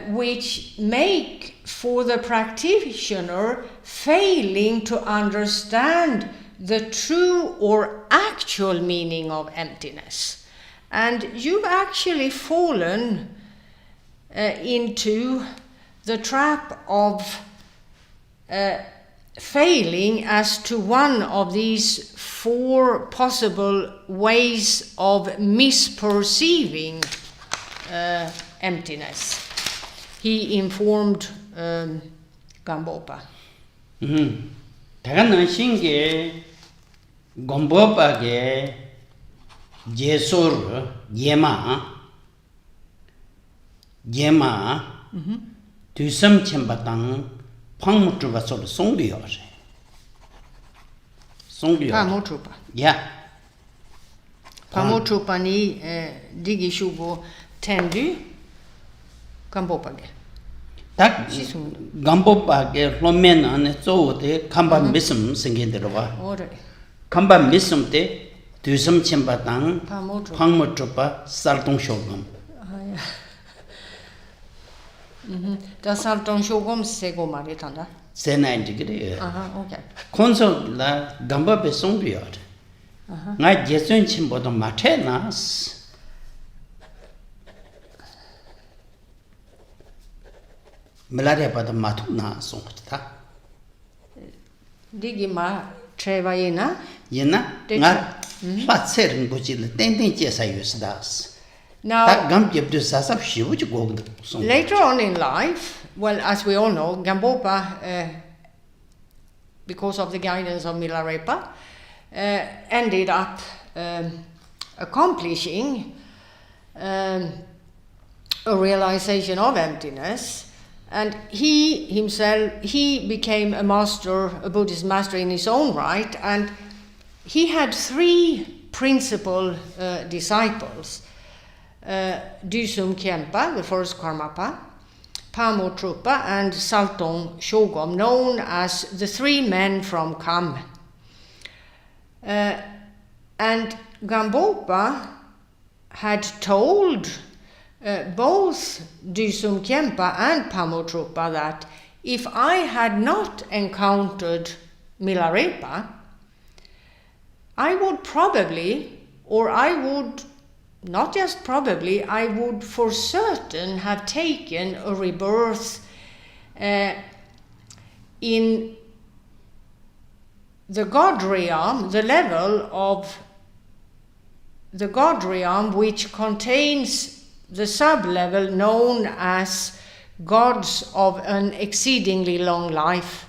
which make for the practitioner failing to understand the true or actual meaning of emptiness. And you've actually fallen into the trap of failing as to one of these 4 possible ways of misperceiving emptiness, he informed Gampopa. 다가는 신게 Gampopa게 제소르 예마 뒤섬 쳔바당 팡무트가 소르 송비요세 송비요 파모트루파. 야 파모트루파니 디기슈고 텐두 Gampopage. 딱 Gampopa게 로멘 안에 쪼오데 캄바 미슴 생긴데로와 오래. 캄바 미슴 때 뒤섬 쳔바당 팡무트루파 살동쇼금 Das Salton Shogom Sego Maritanda. 세나인지 그래요. Okay. 콘솔라 Gampopa 송비요. 나 예전 침보도 마테나스 Milarepa matuna songta. Digima Trevayena. Yena, nga Fatser Rinpoche, Tending Jesa Yusdas. Now, later on in life, well, as we all know, Gampopa, because of the guidance of Milarepa, ended up accomplishing a realization of emptiness. And he himself, he became a master, a Buddhist master in his own right, and he had 3 principal disciples. Dusum Khenpa, the first Karmapa, Pamotruppa, and Saltong Shogom, known as the 3 men from Kham. And Gampopa had told both Dusum Khenpa and Pamotruppa that if I had not encountered Milarepa, I would probably, or I would, not just probably, I would for certain have taken a rebirth in the God realm, the level of the God realm which contains the sub-level known as gods of an exceedingly long life,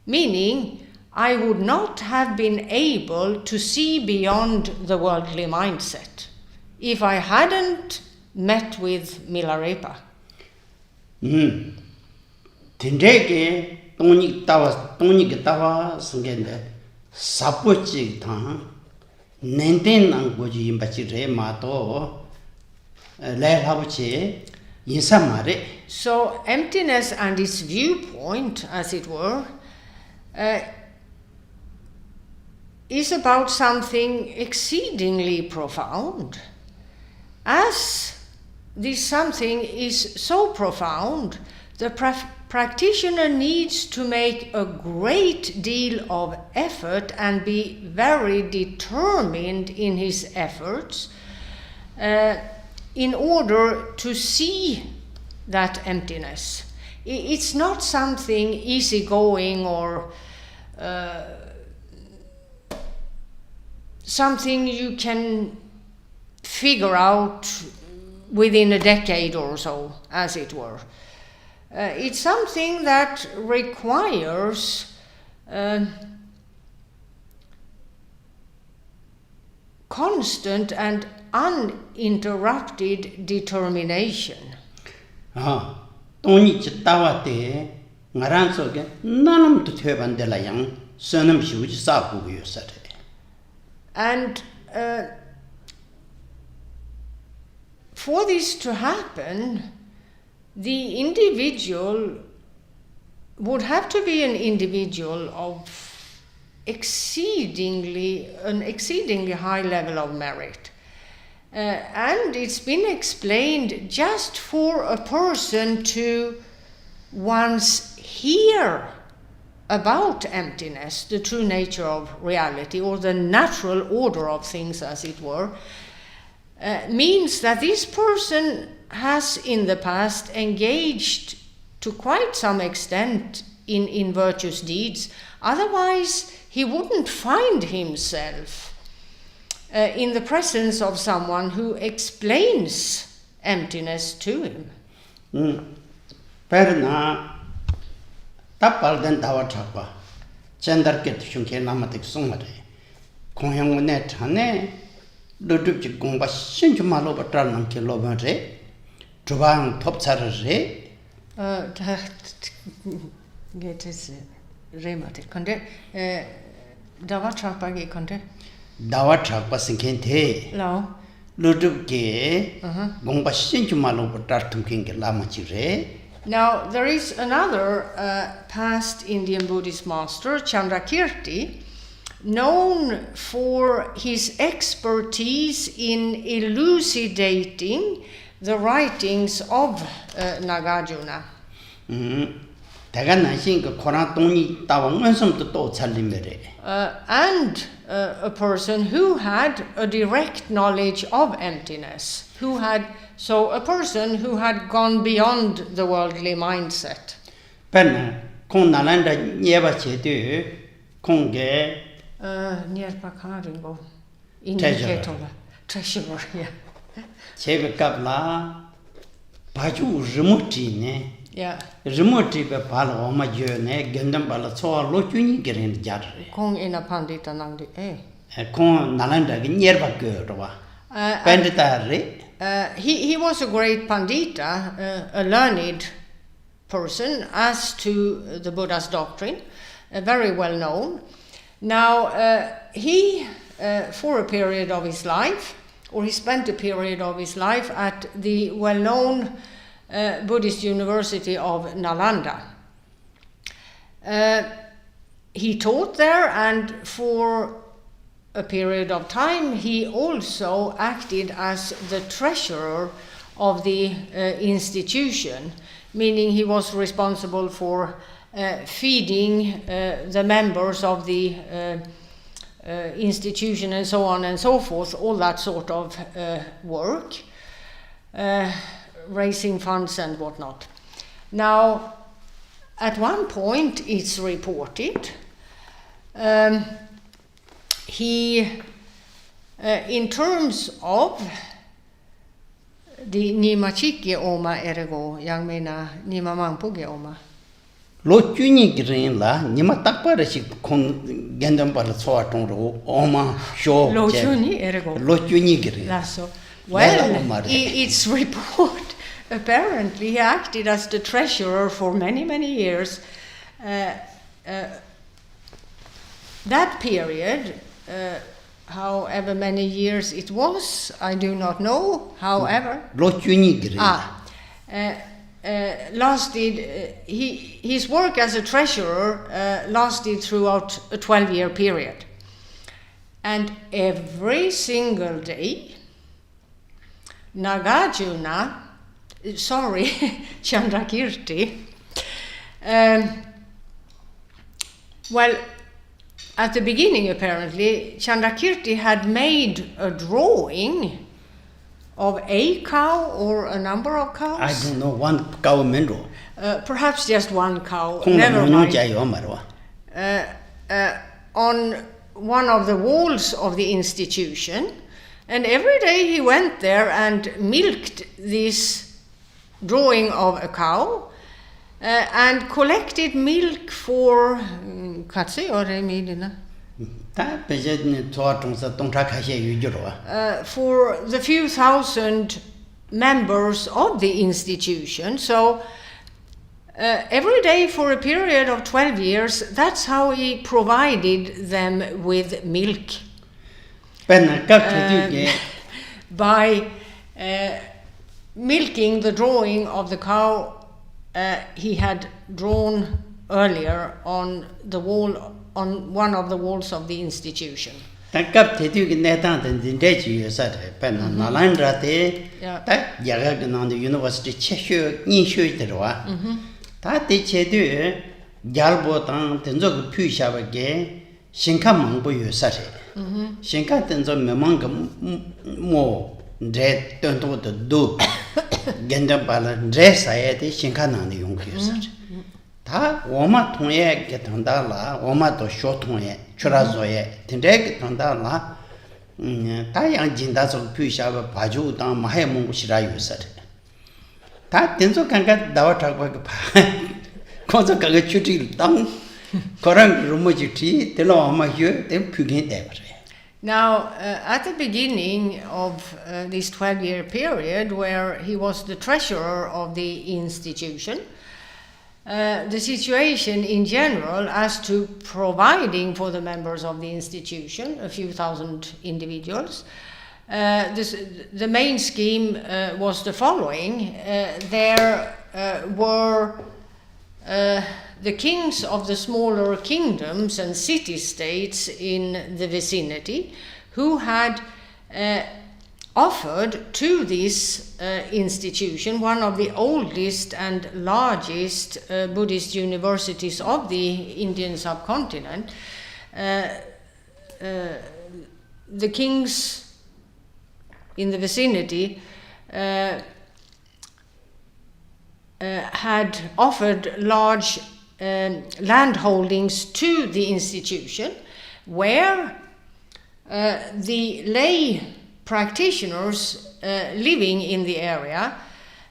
meaning I would not have been able to see beyond the worldly mindset if I hadn't met with Milarepa. Tindeke toni tawa sangende sapochi ta nenten anggoji imbachi re mato lehabuchi insamare. So emptiness and its viewpoint, as it were, is about something exceedingly profound. As this something is so profound, the practitioner needs to make a great deal of effort and be very determined in his efforts in order to see that emptiness. It's not something easygoing or something you can figure out within a decade or so, as it were. it's something that requires constant and uninterrupted determination. Toni chitawa te ngaran so ge nanam tu thöban de la yang sonam shu ji sa ku yu sa de. And for this to happen, the individual would have to be an individual of an exceedingly high level of merit. And it's been explained just for a person to once hear about emptiness, the true nature of reality, or the natural order of things, as it were, means that this person has in the past engaged to quite some extent in virtuous deeds. Otherwise, he wouldn't find himself in the presence of someone who explains emptiness to him. Perna tapal den dawa chakwa chendar ke shunke namatik sungare kongyang ne thane dudup ji gongba shinju malo batral nam ke loban re jubang thop char re get is remate konde dawa chakpa ge konde dawa chakpa singken the lao dudup ke gongba shinju malo batral thumken ke lama chi re. Now, there is another past Indian Buddhist master, Chandrakirti, known for his expertise in elucidating the writings of Nagarjuna. And a person who had a direct knowledge of emptiness, a person who had gone beyond the worldly mindset. Penna, kong nalanda nyeba chetu, konge. Nyerpa karingo. Treasurer, yeah. Chebe kapla, paju remote ne. Yeah. Remote be pala oma jone, gendam pala soa lochuni gerin jarre. Kong ina pandita nangdi Kong nalanda nyerpa gerwa. Pendita re. He was a great pandita, a learned person as to the Buddha's doctrine, very well known. Now, he, for a period of his life, or he spent a period of his life at the well-known Buddhist University of Nalanda. He taught there, and for a period of time, he also acted as the treasurer of the institution, meaning he was responsible for feeding the members of the institution and so on and so forth, all that sort of work, raising funds and whatnot. Now, at one point, it's reported, he, in terms of the Nimachiki Oma ergo, yang mena Nima Mangpuge Oma. Lo chuni green la, Nima takpara si kon gendam para soa tongro, Oma show. Lo chuni ergo. Lo chuni green. Lasso. Well, it's report. Apparently, he acted as the treasurer for many, many years. That period, however many years it was, I do not know. However, lasted. His work as a treasurer lasted throughout a 12-year period, and every single day, Chandrakirti. Well. At the beginning, apparently, Chandrakirti had made a drawing of a cow or a number of cows. I don't know, one cow mendo. Perhaps just one cow, never mind. On one of the walls of the institution, and every day he went there and milked this drawing of a cow, and collected milk for for the few thousand members of the institution. So every day for a period of 12 years, that's how he provided them with milk. By milking the drawing of the cow he had drawn earlier on the wall, on one of the walls of the institution. 다 오마 통에 개통달라 오마도 쇼통에 추라조에 딘데 개통달라 다양 진다서 표시하고 봐주 당 마해 몽구시라 유서 다 된소 간가 나와타고 봐 거저 가게 추지 당 그런 루머지티 들어 아마 휴 된 표긴 돼 버려. Now, at the beginning of this 12-year period, where he was the treasurer of the institution, the situation in general as to providing for the members of the institution, a few thousand individuals, the main scheme was the following. There were the kings of the smaller kingdoms and city-states in the vicinity who had offered to this institution, one of the oldest and largest Buddhist universities of the Indian subcontinent, the kings in the vicinity had offered large landholdings to the institution, where the lay practitioners living in the area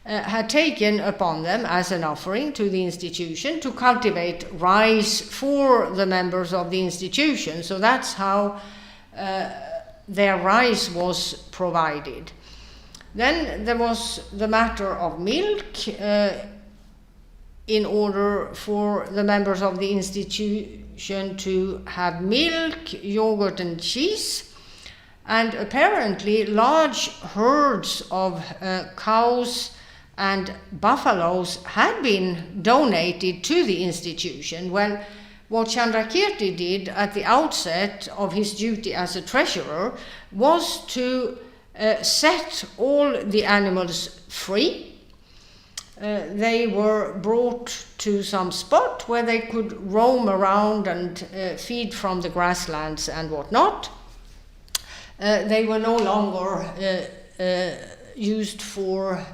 had taken upon them as an offering to the institution to cultivate rice for the members of the institution. So that's how their rice was provided. Then there was the matter of milk. In order for the members of the institution to have milk, yogurt and cheese, and apparently large herds of cows and buffaloes had been donated to the institution. Well, what Chandrakirti did at the outset of his duty as a treasurer was to set all the animals free. They were brought to some spot where they could roam around and feed from the grasslands and whatnot. They were no longer used for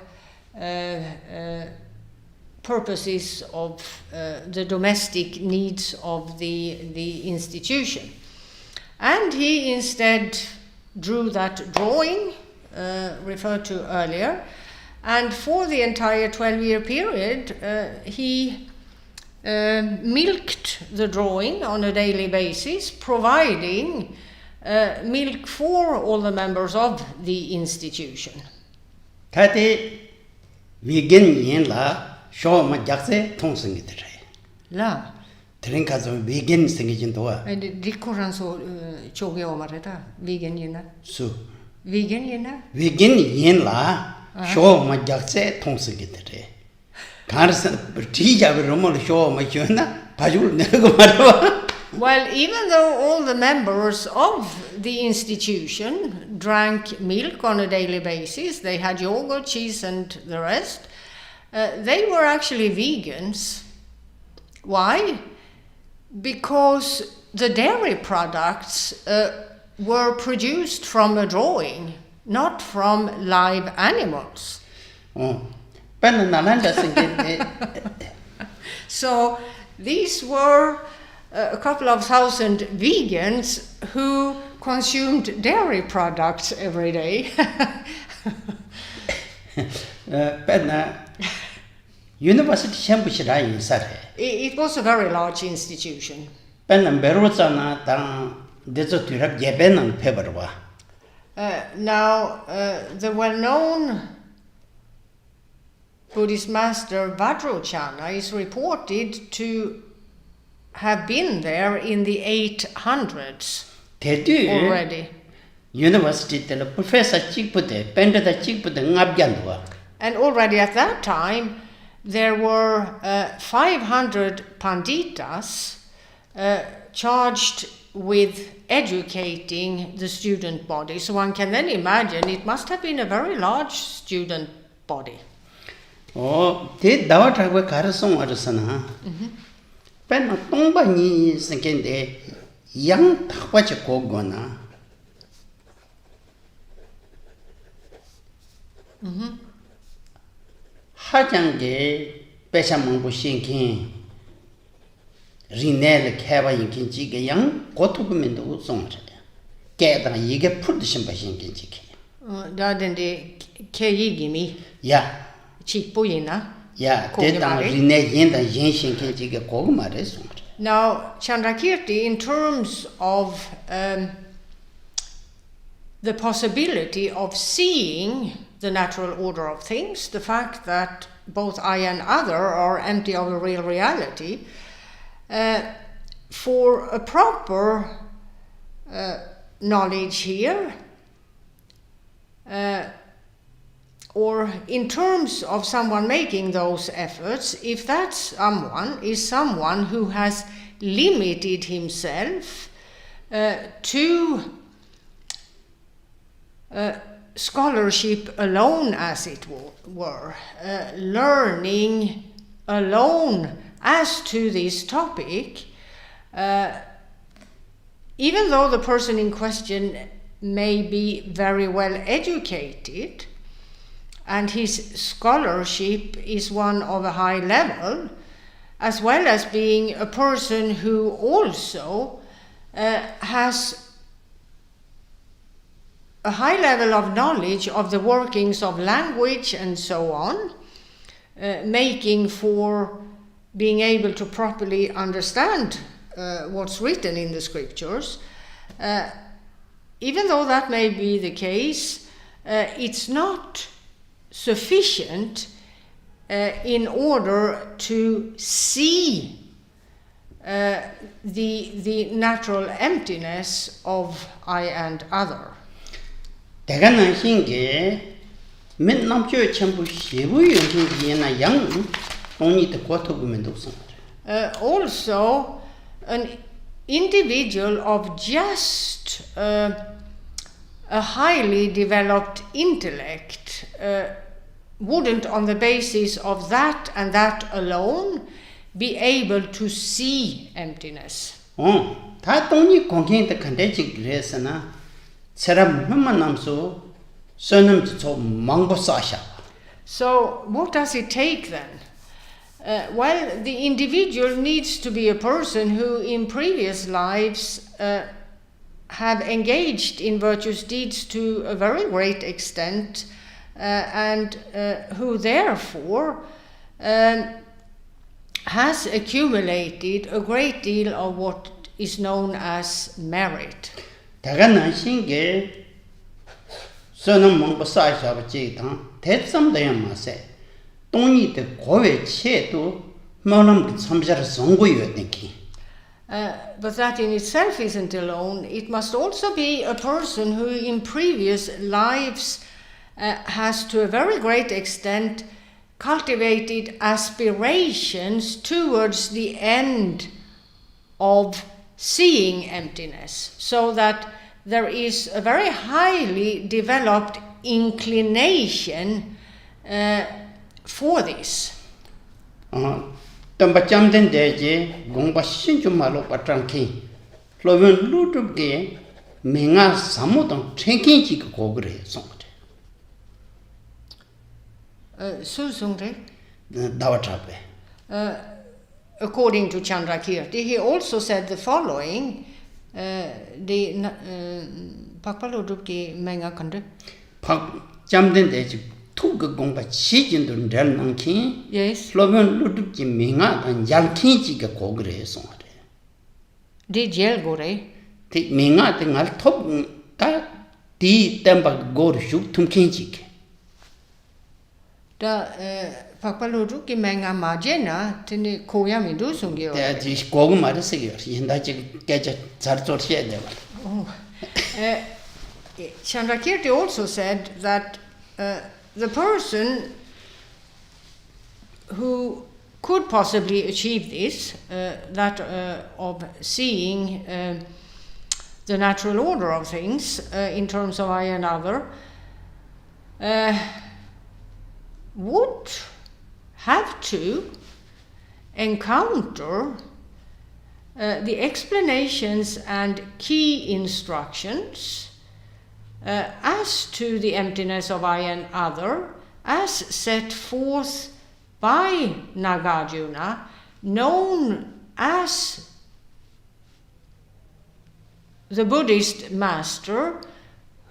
purposes of the domestic needs of the institution. And he instead drew that drawing referred to earlier. And for the entire 12-year period, he milked the drawing on a daily basis, providing milk for all the members of the institution. Tati vegan yin la show ma jakse thong singi tere. La. Tren ka zo vegan singi jin toa. Dikoran so choge omareta vegan yin na. Su. Vegan yin na. Vegan yin la. Show ma jakse thong singi tere. Karsan tija be romol show ma chona pajul nego marwa. Well, even though all the members of the institution drank milk on a daily basis, they had yogurt, cheese and the rest, they were actually vegans. Why? Because the dairy products were produced from a drawing, not from live animals. So these were a couple of thousand vegans who consumed dairy products every day. university shambishira insare. It was a very large institution. Pen berozana tang dezo turab yebenan peberwa. Now, the well-known Buddhist master Vajrayana is reported to have been there in the 800s already. University tell professor chikpute penda da chikpute ngabgyandwa. And already at that time there were 500 panditas charged with educating the student body. So one can then imagine it must have been a very large student body. Oh, te dawa thagwe karasong arasana. Pen tongba ni sekende yang thakwa che kogona. 하장게 배샤몽부 신kin rinel khaba yinkin jige yang gotubumendu usongre 게다가 이게 풀드신 바신긴 지게 다든데 케이기미 야 직보이나 야 대당 린네 yen다 yen신kin 지게 고구마래 송re. Now Chandrakirti, in terms of the possibility of seeing the natural order of things, the fact that both I and other are empty of a real reality, for a proper knowledge here, or in terms of someone making those efforts, if that someone is someone who has limited himself to scholarship alone, as it were, learning alone as to this topic, even though the person in question may be very well educated and his scholarship is one of a high level, as well as being a person who also has a high level of knowledge of the workings of language and so on, making for being able to properly understand what's written in the scriptures. Even though that may be the case, it's not sufficient in order to see the natural emptiness of I and other. 대간한 신게 맨 남쪽 전부 시부 연신이나 양 동리도 고토부면도 없어. Also, an individual of just a highly developed intellect wouldn't, on the basis of that and that alone, be able to see emptiness. 다 동리 공경의 컨텐츠 그래서나 사람 몇만 남소 선음 좀 망고사샤. So what does it take then? Well, the individual needs to be a person who in previous lives have engaged in virtuous deeds to a very great extent and who therefore has accumulated a great deal of what is known as merit. 대간한 신게 선음 망고사샤버지 당 대sam도야 마세. 동리의 고외 체도 마음 참자를 선고요 느끼. But that in itself isn't alone. It must also be a person who in previous lives has to a very great extent cultivated aspirations towards the end of seeing emptiness, so that there is a very highly developed inclination for this. Tamba jamden deje gongba shinju malo patranki loven lutubge menga samodon trenkin ji ko gre songde. Susungre? Dawatrabe. According to Chandrakirti, he also said the following: pakpalodubki menga kande. Pak jamden deje 투그 공바 시진도 델낭킨 Yes. 로변 루둑지 밍아 단 양킨지가 고그래서 Did Jel go there? 티 밍아 등알 톱다 디 템바 고르슈 tum킨지게 Da Pakpalodu ki menga majena tini koya mindu sungyo. 대지 고그 말했어요 인다지 깨져 잘조셔야 돼 Oh. Chandrakirti also said that the person who could possibly achieve this, that of seeing the natural order of things in terms of I and other, would have to encounter the explanations and key instructions as to the emptiness of I and other, as set forth by Nagarjuna, known as the Buddhist master,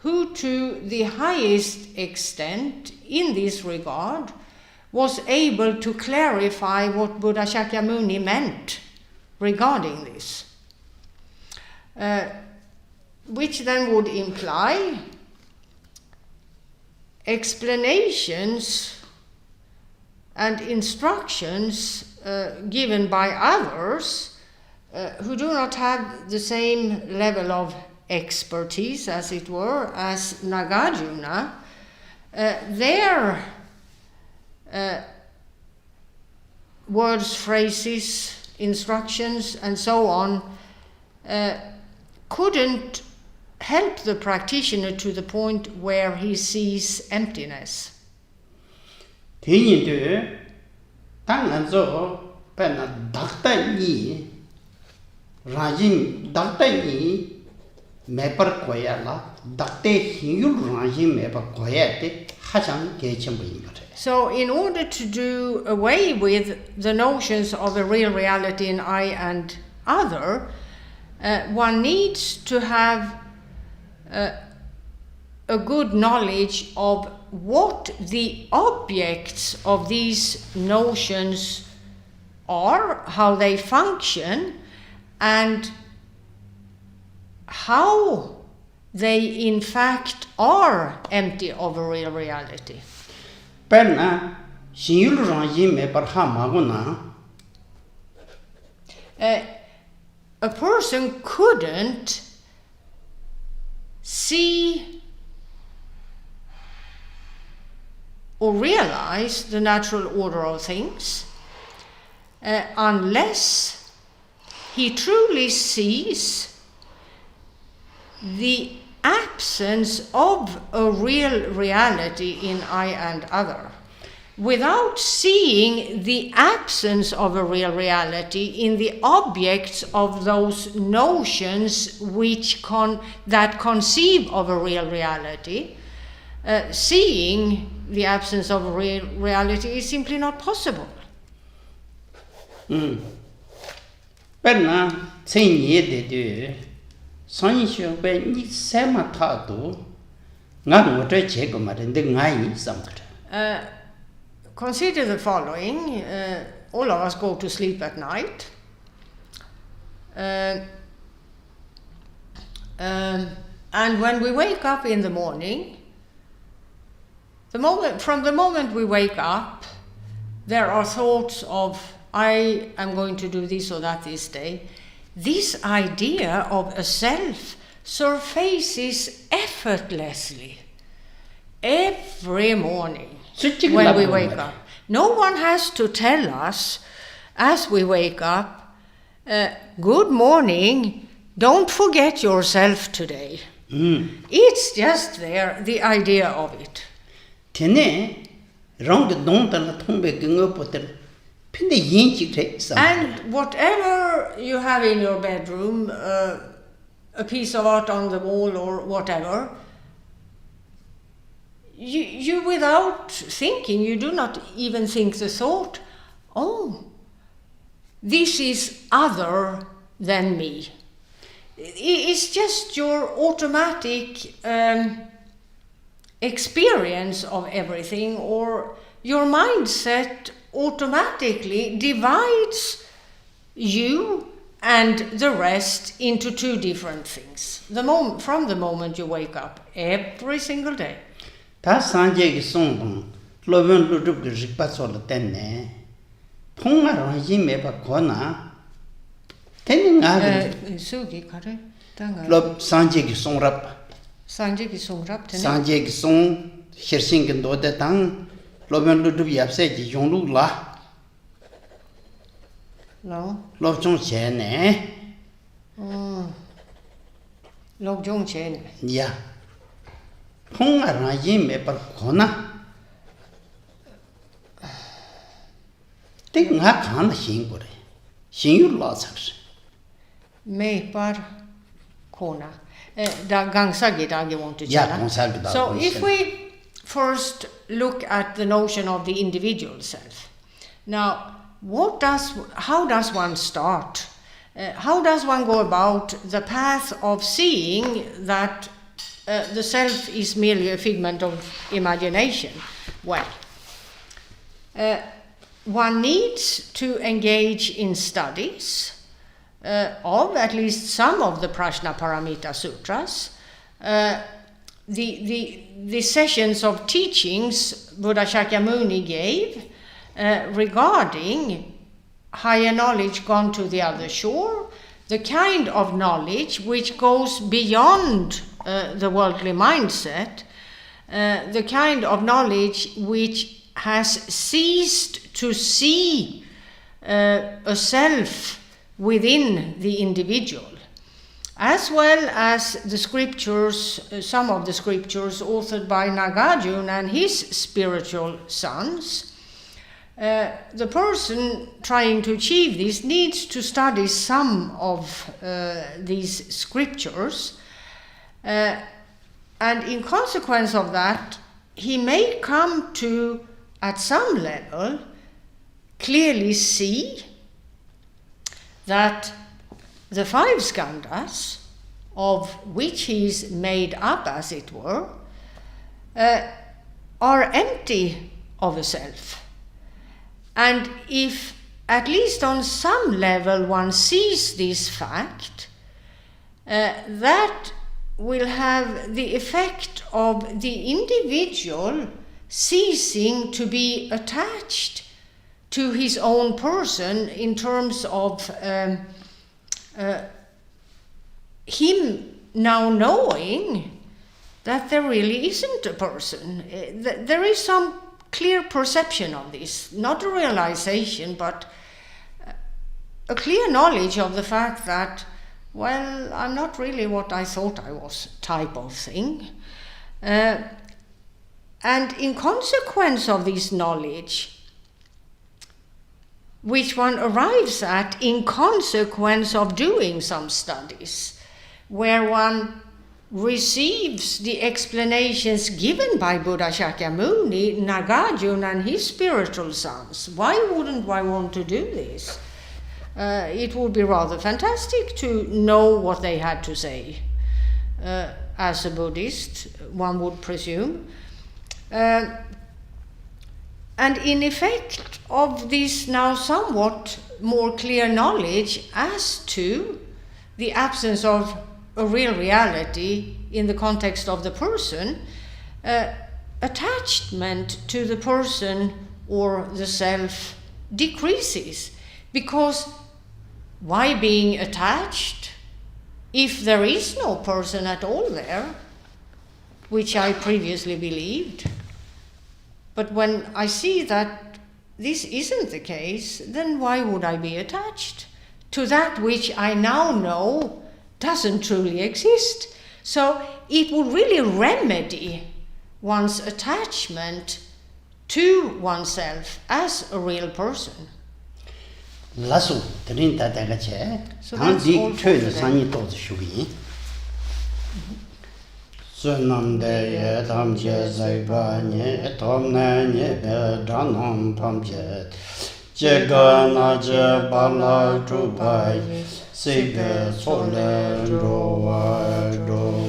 who to the highest extent in this regard was able to clarify what Buddha Shakyamuni meant regarding this, which then would imply explanations and instructions given by others who do not have the same level of expertise, as it were, as Nagarjuna. Their words, phrases, instructions, and so on couldn't help the practitioner to the point where he sees emptiness. 대인들 당연서 배나 닥다니 라진 닥다니 매버 거야라 닥대 힘을 라진 매버 거야데 하장 개침부인 거래. So in order to do away with the notions of a real reality in I and other, one needs to have a good knowledge of what the objects of these notions are, how they function, and how they in fact are empty of a real reality. 배나 신율 라진 매버 하마구나 A person couldn't see or realize the natural order of things unless he truly sees the absence of a real reality in I and other. Without seeing the absence of a real reality in the objects of those notions that conceive of a real reality, seeing the absence of a real reality is simply not possible. 배나 생이에데데 선이쇼배 니 세마타도 나 뭐저 제거 말인데 나이 삼거든. Consider the following. All of us go to sleep at night. And when we wake up in the morning, from the moment we wake up, there are thoughts of, I am going to do this or that this day. This idea of a self surfaces effortlessly every morning. When we wake up. No one has to tell us as we wake up, good morning, don't forget yourself today. It's just there, the idea of it. And whatever you have in your bedroom, a piece of art on the wall or whatever, you without thinking, you do not even think the thought, oh, this is other than me. It's just your automatic experience of everything, or your mindset automatically divides you and the rest into two different things. From the moment you wake up, every single day. Ta sanje ki song loben ludup ki rikpa so la tenne. Phonga ro yime ba kona. Tenne nga sugi kare tanga. Lob sanje ki song rap. Sanje ki song rap tenne. Sanje ki song hirsing kin do de tang loben ludup yapse ji yonglu la. No. Lob chong che ne. Lob chong che ne. Ya. Phonga ro yime ba kona. Nga khan hin gore hin yu la saks me par kona da gangsa ge da ge want to so if we first look at the notion of the individual self, now how does one start, how does one go about the path of seeing that the self is merely a figment of imagination? Well, one needs to engage in studies of at least some of the Prajnaparamita Sutras, the sessions of teachings Buddha Shakyamuni gave regarding higher knowledge gone to the other shore, the kind of knowledge which goes beyond the worldly mindset, the kind of knowledge which has ceased to see a self within the individual, as well as the scriptures, some of the scriptures authored by Nagarjuna and his spiritual sons. The person trying to achieve this needs to study some of these scriptures, and in consequence of that, he may come to, at some level, clearly see that the five skandhas, of which he is made up, as it were, are empty of a self. And if, at least on some level, one sees this fact, that will have the effect of the individual ceasing to be attached to his own person in terms of him now knowing that there really isn't a person. There is some clear perception of this, not a realization, but a clear knowledge of the fact that, well, I'm not really what I thought I was, type of thing. And in consequence of this knowledge, which one arrives at in consequence of doing some studies, where one receives the explanations given by Buddha Shakyamuni, Nagarjuna and his spiritual sons. Why wouldn't I want to do this? It would be rather fantastic to know what they had to say. As a Buddhist, one would presume. And in effect of this now somewhat more clear knowledge as to the absence of a real reality in the context of the person, attachment to the person or the self decreases. Because why being attached if there is no person at all there, which I previously believed? But when I see that this isn't the case, then why would I be attached to that which I now know doesn't truly exist? So it would really remedy one's attachment to oneself as a real person. Lasu, trinta dagache, So that's all for today. Sani toz shugi. Sunam de tamje zaiba nye tomne nye be dranam pamje. Jega na je bala trupai, sebe sole roa do.